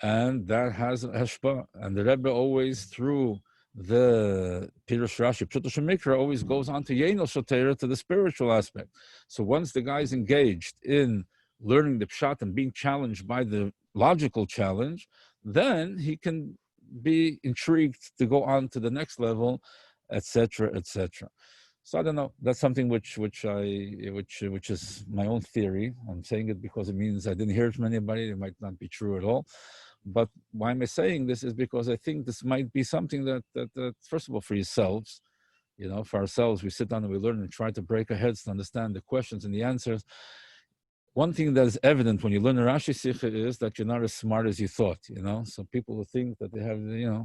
and that has hashpah. And the Rebbe always, through the Pirush Rashi, Pshuto Shemikra, always goes on to Yeno Shotera, to the spiritual aspect. So once the guy's engaged in learning the Pshat and being challenged by the logical challenge, then he can be intrigued to go on to the next level, etc., etc. So I don't know. That's something which is my own theory. I'm saying it because it means I didn't hear it from anybody. It might not be true at all. But why am I saying this is because I think this might be something that first of all, for yourselves, for ourselves, we sit down and we learn and try to break our heads to understand the questions and the answers. One thing that is evident when you learn a Rashi Sikha is that you're not as smart as you thought, So people who think that they have,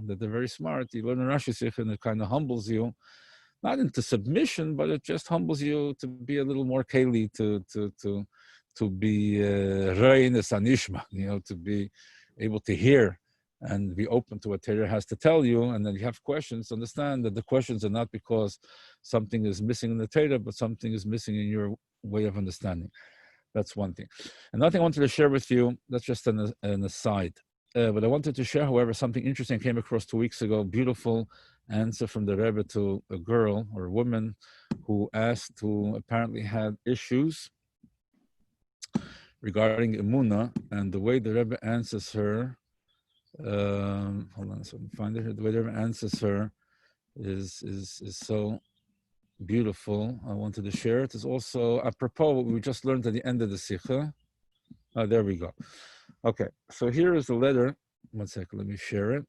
that they're very smart, you learn a Rashi Sikha and it kind of humbles you, not into submission, but it just humbles you to be a little more keli, to be reines anishma, to be able to hear and be open to what Torah has to tell you. And then you have questions, understand that the questions are not because something is missing in the Torah, but something is missing in your way of understanding. That's one thing. Another thing I wanted to share with you, that's just an aside. But I wanted to share, however, something interesting came across 2 weeks ago. Beautiful answer from the Rebbe to a girl or a woman who apparently had issues regarding Emunah, and the way the Rebbe answers her, hold on so I can find it here. The way the Rebbe answers her is so beautiful. I wanted to share it. It's also apropos what we just learned at the end of the Sikha. Oh, there we go. Okay, so here is the letter. One second, let me share it.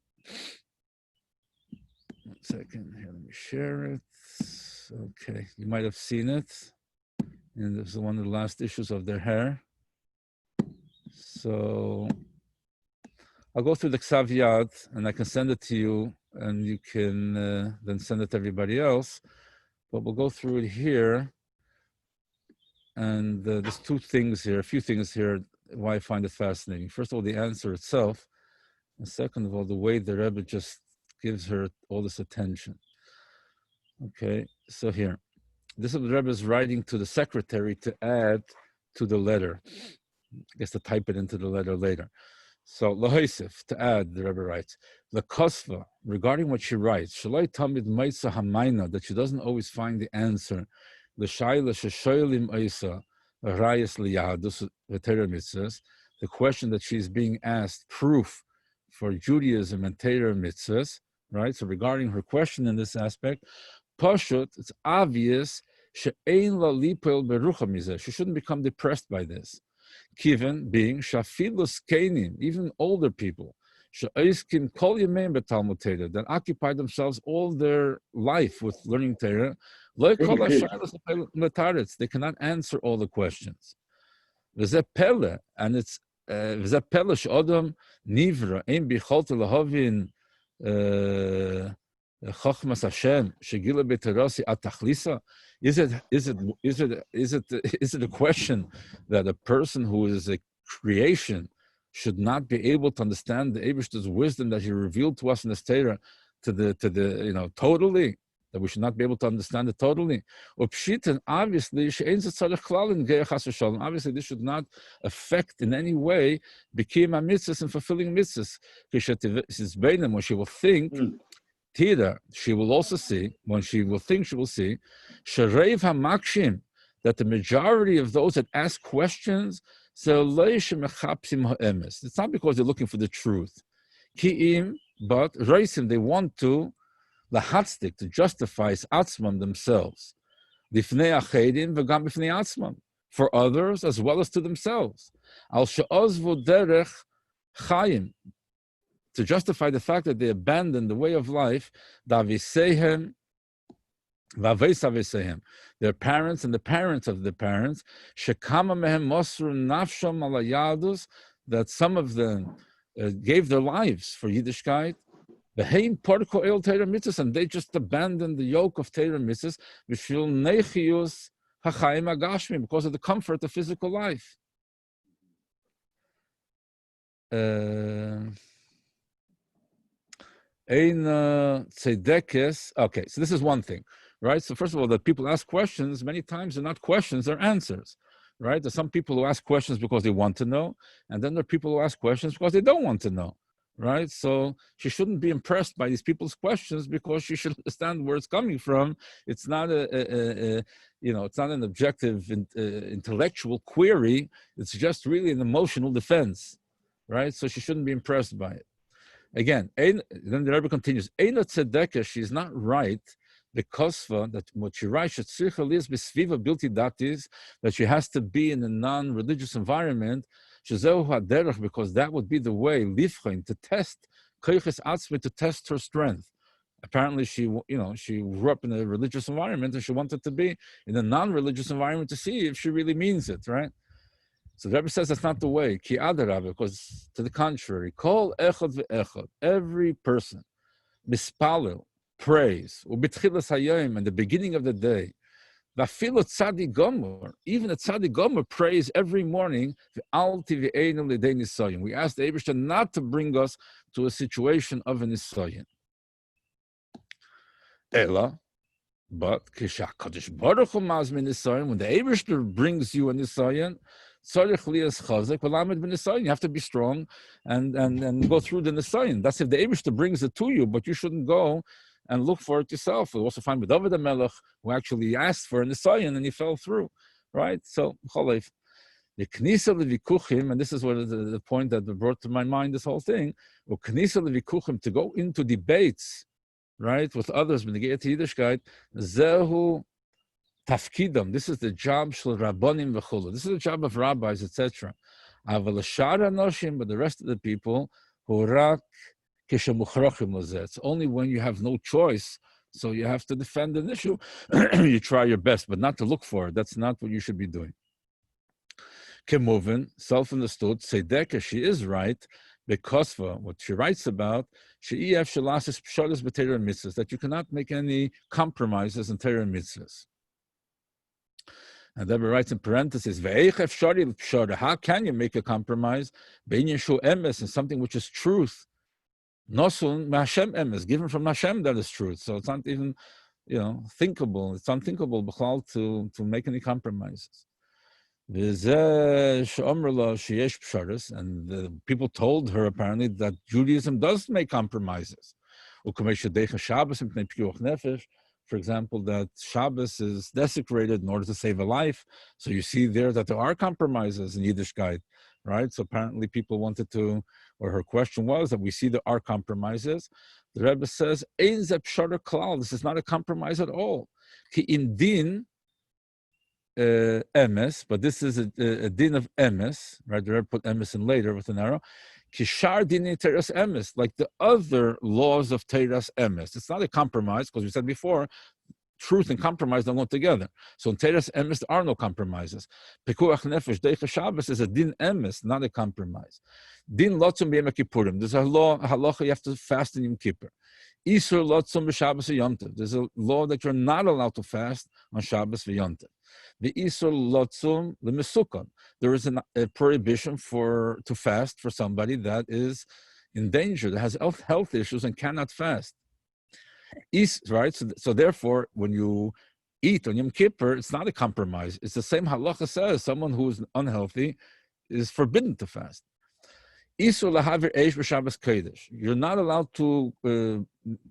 1 second, here, let me share it. Okay, you might have seen it. And this is one of the last issues of their hair. So I'll go through the Ksav Yad, and I can send it to you, and you can then send it to everybody else. But we'll go through it here. And there's a few things here, why I find it fascinating. First of all, the answer itself. And second of all, the way the Rebbe just gives her all this attention. Okay, so here. This is what the Rebbe is writing to the secretary to add to the letter. I guess to type it into the letter later. So, Lahaisif, to add, the Rebbe writes, the Kosva, regarding what she writes, Shalai Tamid Maitza Hamaina, that she doesn't always find the answer, L'shayla Sheshoylim Aisa, Rayas Liyadus, V'Torah Mitzvahs, the question that she's being asked, proof for Judaism and Torah Mitzvahs, right? So, regarding her question in this aspect, Pashut, it's obvious, She'ein La Lipel Berucha Mizeh, she shouldn't become depressed by this. Kiven being Shafilus Kenim, even older people, Sha'iskim Kol Yemeim B'Talmud Torah, that occupy themselves all their life with learning Torah, Lo Kol HaShaylos Metaretz, they cannot answer all the questions. V'zeh Pele, and it's V'zeh Pele She'odam Nivra, Ein Bicholta Lahavin Chochmas Hashem Shegila B'Terasi Atachlisa. Is it a question that a person who is a creation should not be able to understand the Eibishter's wisdom that He revealed to us in the Torah to the totally, that we should not be able to understand it totally? Obviously, this should not affect in any way B'kiyum mitzvahs and fulfilling mitzvahs. When she will think. Tira, she will also see, when she will think, she will see, Sharev HaMakshim, that the majority of those that ask questions, it's not because they're looking for the truth. Ki'im, but Reisim, they want to, lahatzdik, to justify atzman themselves. Lifnei achedim v'gam b'fnei atzman, for others as well as to themselves. Al she'ozvu derech chayim, to justify the fact that they abandoned the way of life, their parents and the parents of the parents, that some of them gave their lives for Yiddishkeit, and they just abandoned the yoke of Torah mitzvahs because of the comfort of physical life. Okay, so this is one thing, right? So first of all, that people ask questions, many times they're not questions, they're answers, right? There's some people who ask questions because they want to know, and then there are people who ask questions because they don't want to know, right? So she shouldn't be impressed by these people's questions because she should understand where it's coming from. It's not it's not an objective intellectual query. It's just really an emotional defense, right? So she shouldn't be impressed by it. Again, then the Rabbi continues, Eina tzedekah, she's not right, because that what she writes, that she has to be in a non-religious environment, because that would be the way, to test, to test her strength. Apparently she grew up in a religious environment and she wanted to be in a non-religious environment to see if she really means it, right? So the Rebbe says that's not the way. Ki adarabah, because to the contrary, kol echad ve'echad, every person, mispalel, prays, ubitchilas hayom, in the beginning of the day, va'afilo tzadi gomor, even a tzadi gomor prays every morning, ve'al tivi'einu l'dei nisayon. We ask the Eibishter not to bring us to a situation of a nisayon. Ela, but kishakadosh baruch hu mazmin nisayon, when the Eibishter brings you a nisayon, you have to be strong and go through the nisayon. That's if the Eibishter brings it to you, but you shouldn't go and look for it yourself. We also find with David the Melech, who actually asked for a nisayon and he fell through, right? So, the knisa levikuchim, and this is what the point that brought to my mind this whole thing, knisa levikuchim, to go into debates, right, with others, when they get to Yiddishkeit, zehu tafkidam. This is the job shel rabbanim v'chulu. This is the job of rabbis, etc. Aval shar anoshim, but the rest of the people, hurak kishemuchrachim lezeh. It's only when you have no choice, so you have to defend an issue. You try your best, but not to look for it. That's not what you should be doing. Kemovin, self-understood, tzedekah, she is right, because what she writes about, she'ef shelasis pshadas b'teira mitzvahs, that you cannot make any compromises in teira mitzvahs. And then he writes in parentheses, how can you make a compromise? In something which is truth. Nosun Hashem emes, given from Hashem, that is truth. So it's not even, thinkable. It's unthinkable to make any compromises. And the people told her apparently that Judaism does make compromises. For example, that Shabbos is desecrated in order to save a life. So you see there that there are compromises in Yiddishkeit, right? So apparently people wanted to, or her question was that we see there are compromises. The Rebbe says, Ein ze pshara klal. This is not a compromise at all. Ki in din emes, but this is a din of emes, right? The Rebbe put emes in later with an arrow. Kishar dini teras emes, like the other laws of teras emes. It's not a compromise, because we said before, truth and compromise don't go together. So in teras emes, there are no compromises. Pekuach nefesh deicha Shabbos is a din emes, not a compromise. Din lotzum b'yom kippurim. There's a law, a halacha, you have to fast in Yom Kippur. Isur lotzum b'Shabbos v'Yom Tov. There's a law that you're not allowed to fast on Shabbos v'Yom Tov. The Isur lotzum l'mesukan. There is a prohibition to fast for somebody that is in danger, that has health issues and cannot fast. Right? So therefore, when you eat on Yom Kippur, it's not a compromise. It's the same halacha says someone who is unhealthy is forbidden to fast. Isur lahavir eish b'Shabbos kodesh. You're not allowed to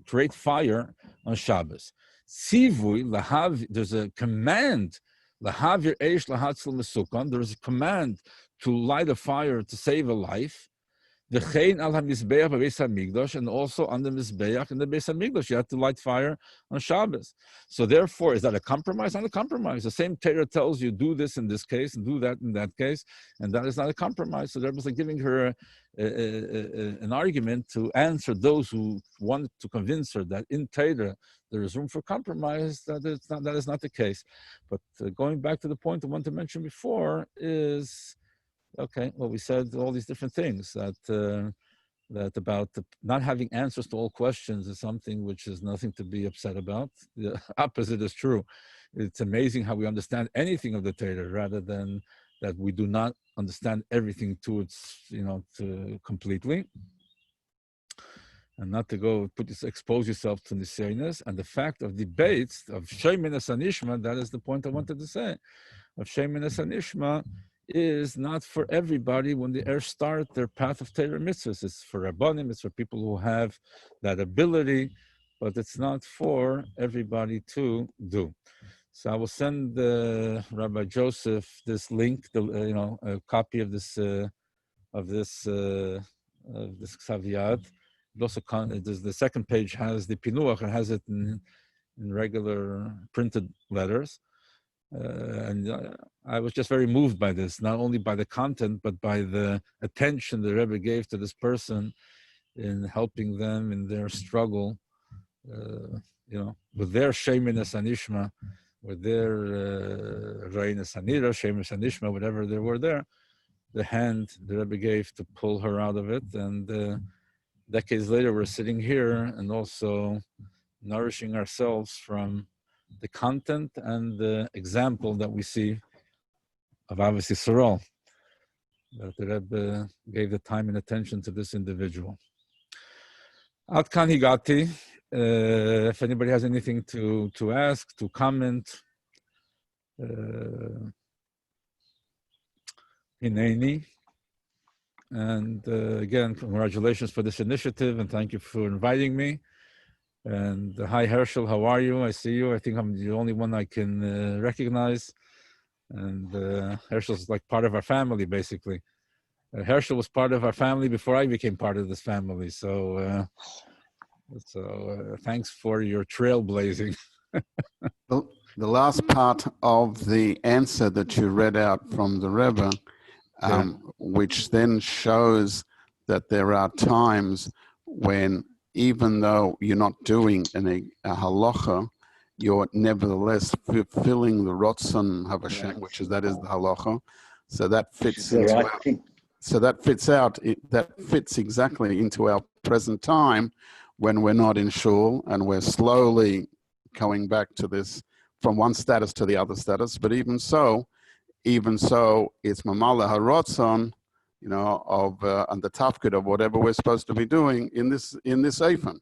create fire on Shabbos. Tzivui lahav. There's a command. Lahavir eish lahatzil mesukan. There is a command to light a fire to save a life. V'chein al hamizbeach b'beis hamikdash, and also on the mizbeach in the Beis Hamikdash, you have to light fire on Shabbos. So therefore, is that a compromise? Not a compromise. The same Torah tells you do this in this case and do that in that case, and that is not a compromise. So there was like giving her an argument to answer those who wanted to convince her that in Torah there is room for compromise. That is not the case. But going back to the point I wanted to mention before is. Okay, well, we said all these different things that about not having answers to all questions is something which is nothing to be upset about. The opposite is true. It's amazing how we understand anything of the Torah rather than that we do not understand everything to its, to completely. And not to go expose yourself to nisyanis. And the fact of debates of Sheminas and Ishma, that is the point I wanted to say. Of Sheminas and Ishma is not for everybody when they start their path of Torah mitzvahs. It's for Rabbanim, it's for people who have that ability, but it's not for everybody to do. So I will send Rabbi Joseph this link, a copy of this Xaviad. Also, the second page has the pinuach and has it in regular printed letters. I was just very moved by this, not only by the content, but by the attention the Rebbe gave to this person in helping them in their struggle, with their Sheminus and Ishma, with their Reinus and Nira, Sheminus and Ishma, whatever they were there, the hand the Rebbe gave to pull her out of it. And decades later, we're sitting here and also nourishing ourselves from the content and the example that we see of obviously Sorol, that the Rebbe gave the time and attention to this individual. Ad kan higati. If anybody has anything to ask, to comment, hineni. And again, congratulations for this initiative, and thank you for inviting me. And hi, Herschel, how are you? I see you. I think I'm the only one I can recognize. And Herschel's like part of our family, basically. Herschel was part of our family before I became part of this family. So thanks for your trailblazing. The last part of the answer that you read out from the Rebbe, which then shows that there are times when, even though you're not doing a halacha, you're nevertheless fulfilling the Rotzon Havashem, that is the halacha. So that fits that fits exactly into our present time when we're not in shul and we're slowly going back to this from one status to the other status. But even so, it's mamala harotzon, of and the tafkid of whatever we're supposed to be doing in this eifan.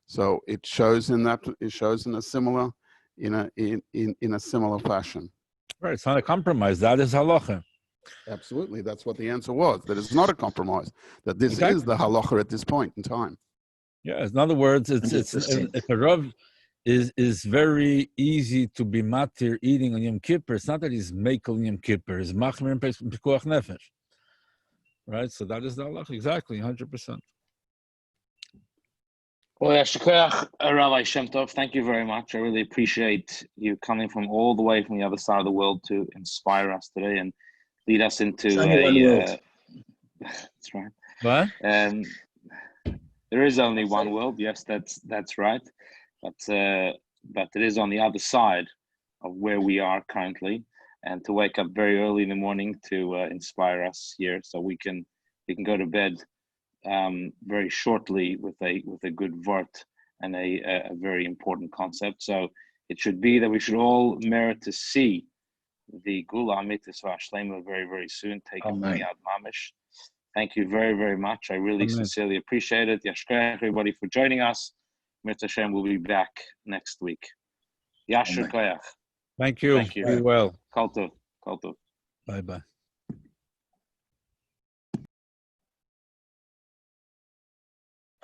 So it shows in a similar fashion. Right, it's not a compromise. That is halacha. Absolutely, that's what the answer was. That it's not a compromise. That this is the halacha at this point in time. Yeah, in other words, it's if a rav is very easy to be matir eating on Yom Kippur. It's not that he's makel Yom Kippur. It's machmir pekuach nefesh. Right, so that is the halacha exactly, 100%. Well, Yashikoyach, Rabbi Shemtov, thank you very much. I really appreciate you coming from all the way from the other side of the world to inspire us today and lead us into that's right. What? There is only one world. Yes, that's right. But it is on the other side of where we are currently, and to wake up very early in the morning to inspire us here, so we can go to bed very shortly with a good vort and a very important concept. So it should be that we should all merit to see the Gula Mitzvah Shlema very, very soon. Take it Miyad Mamish. Thank you very, very much. I really sincerely appreciate it. Yashkar, everybody, for joining us. Mitzvah Hashem will be back next week. Yashar Koyach. Thank you. Thank you. Be well. Kol tov. Kol tov. Bye-bye.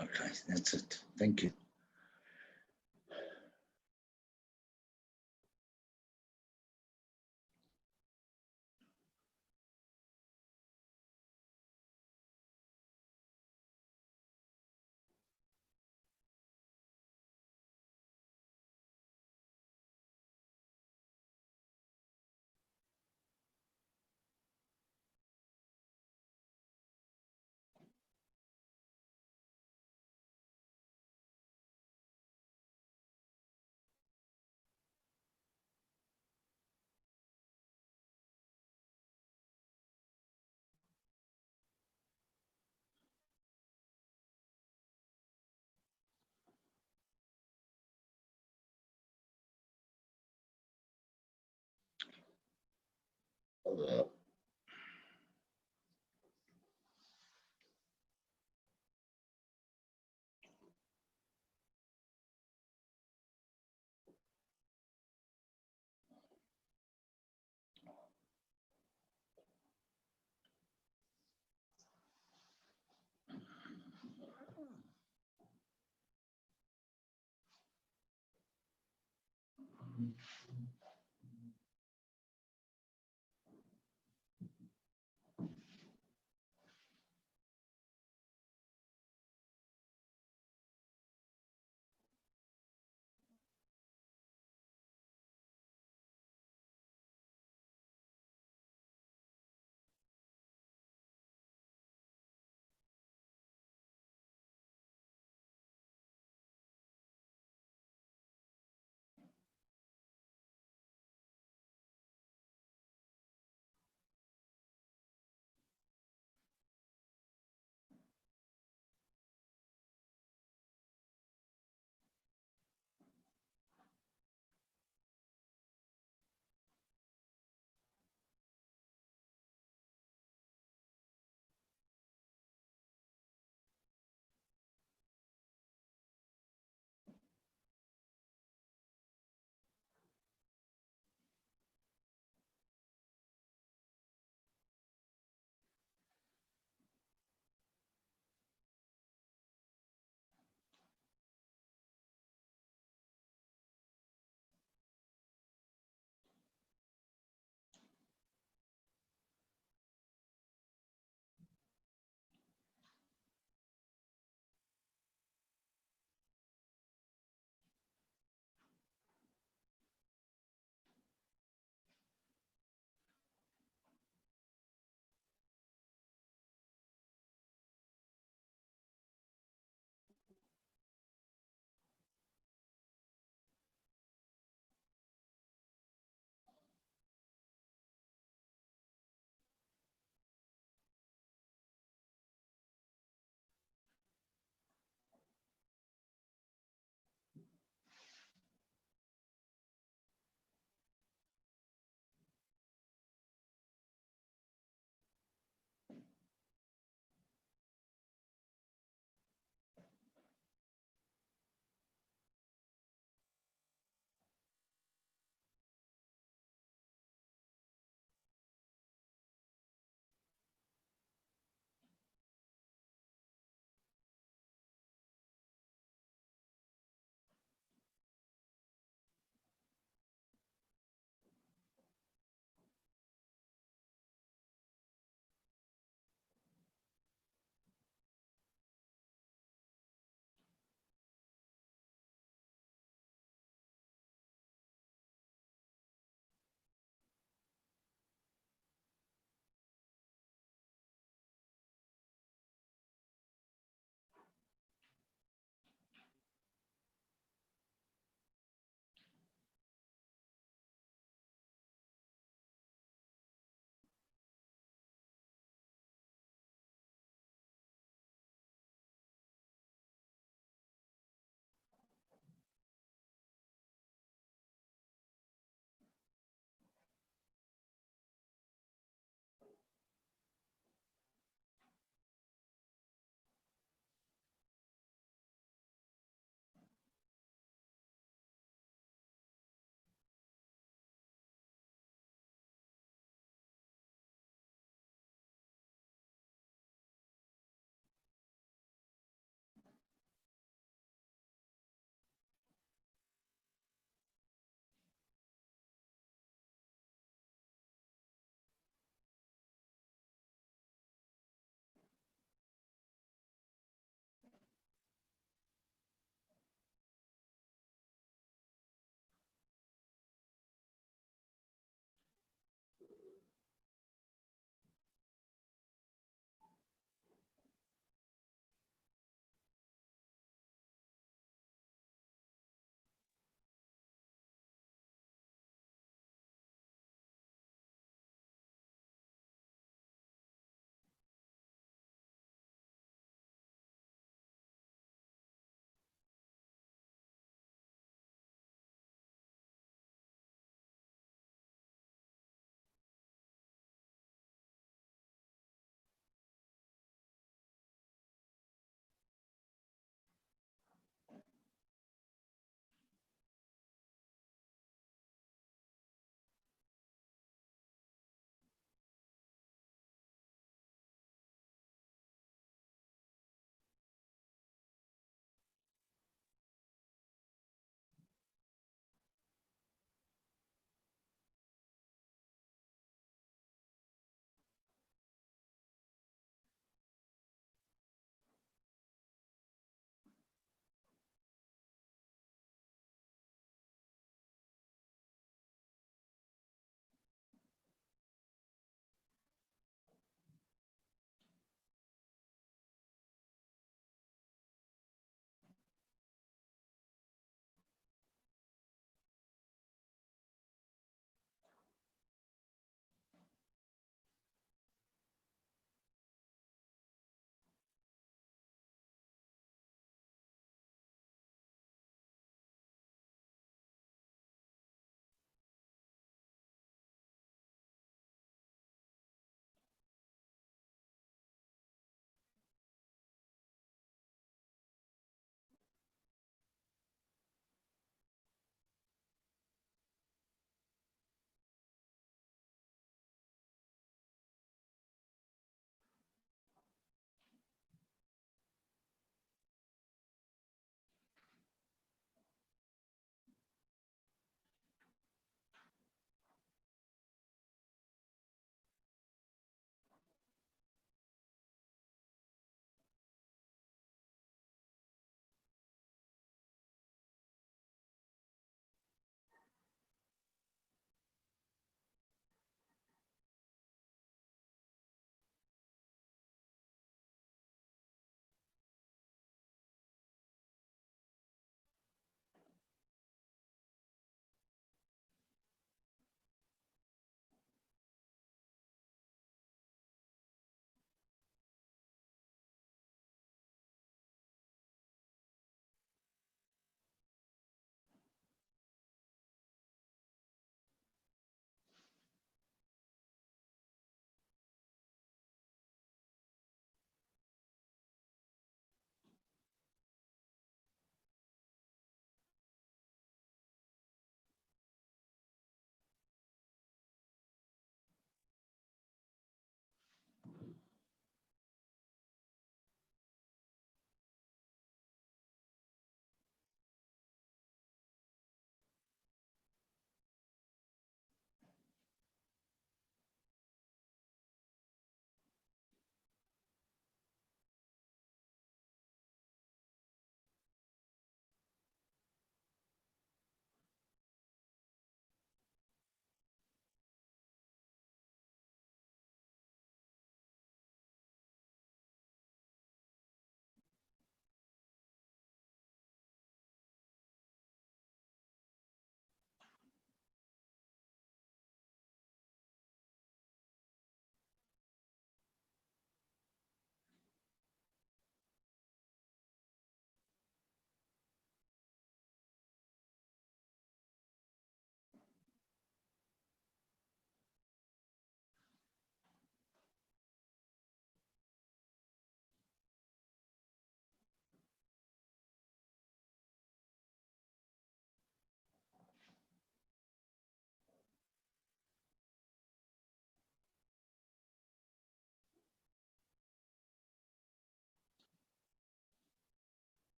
Okay, that's it. Thank you.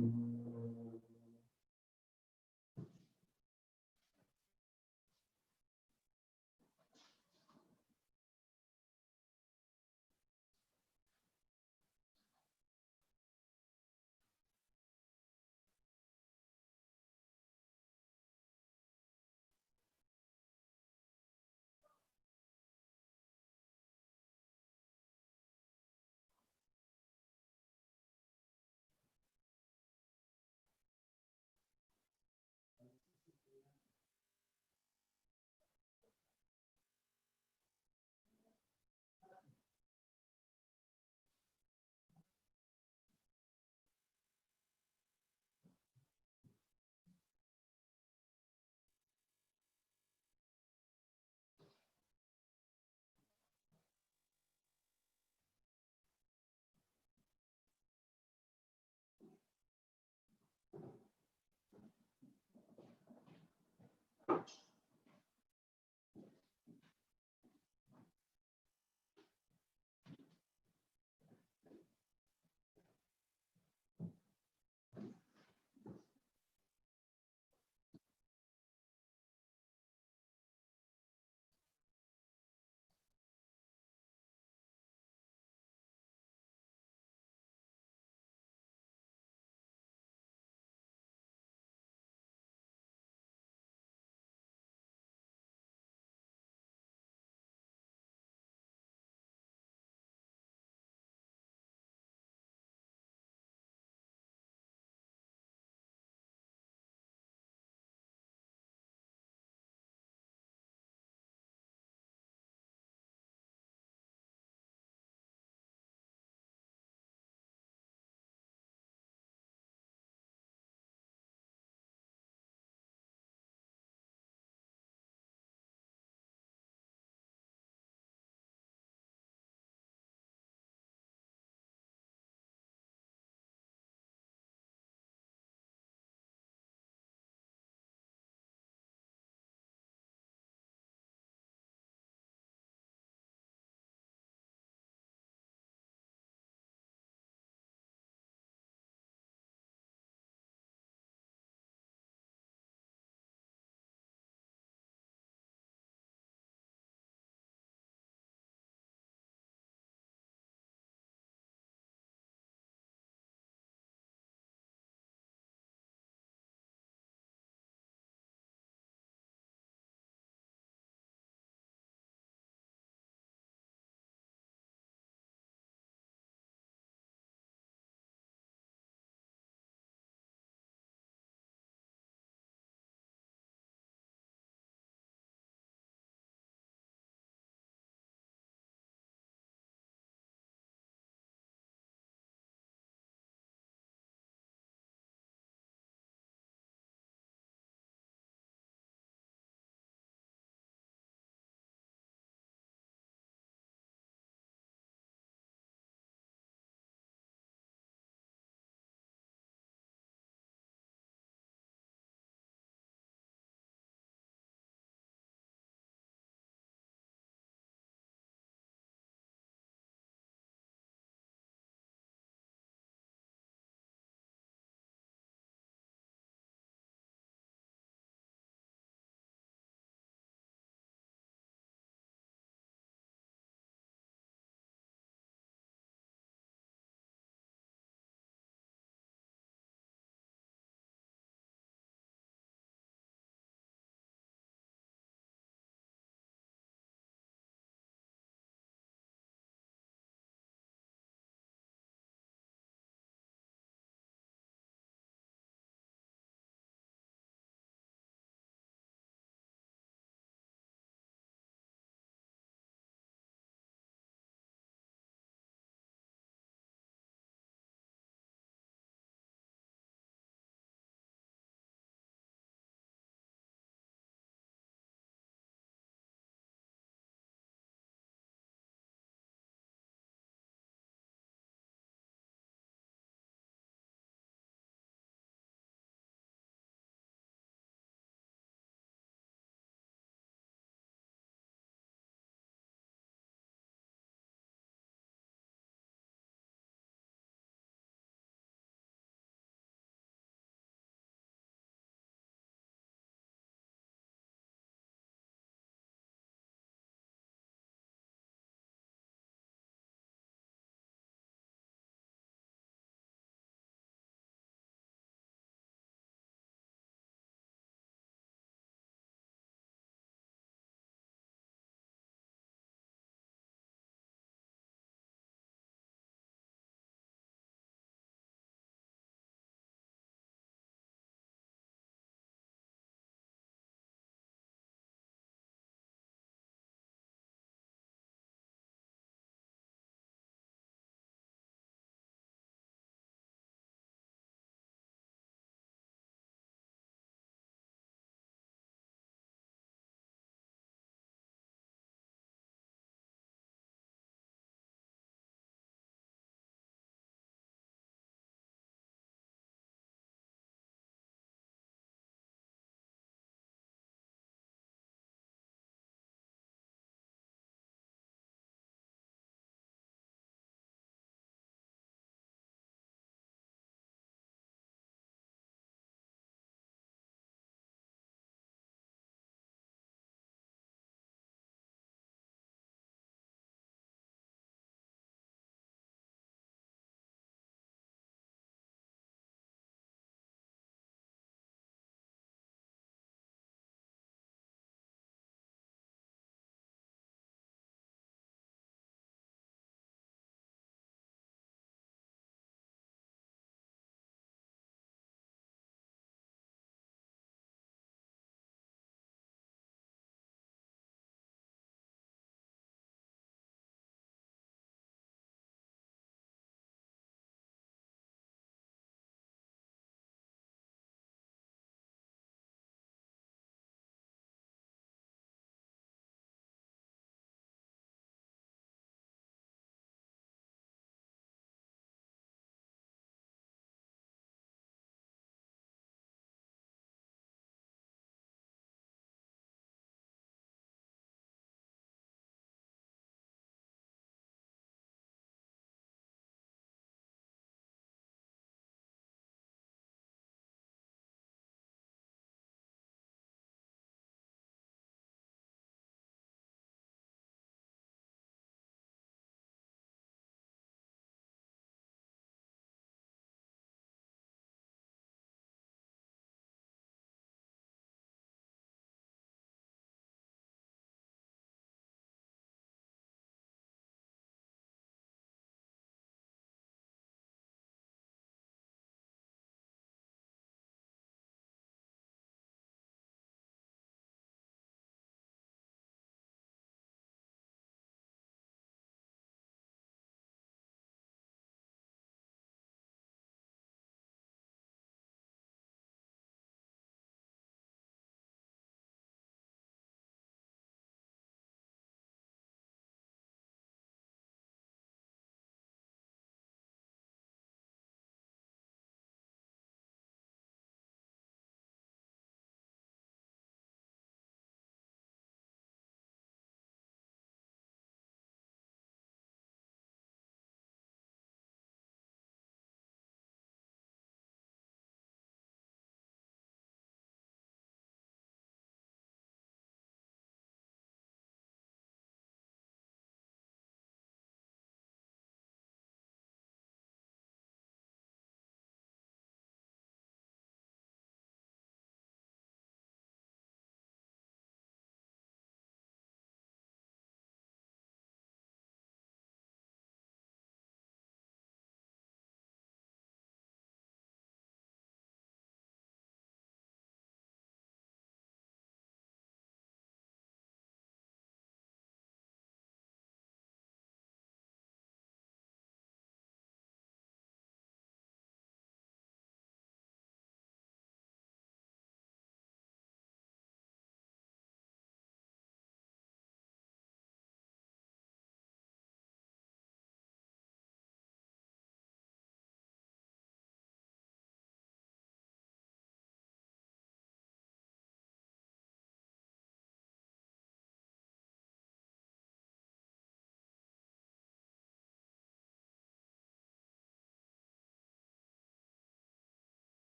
Mm.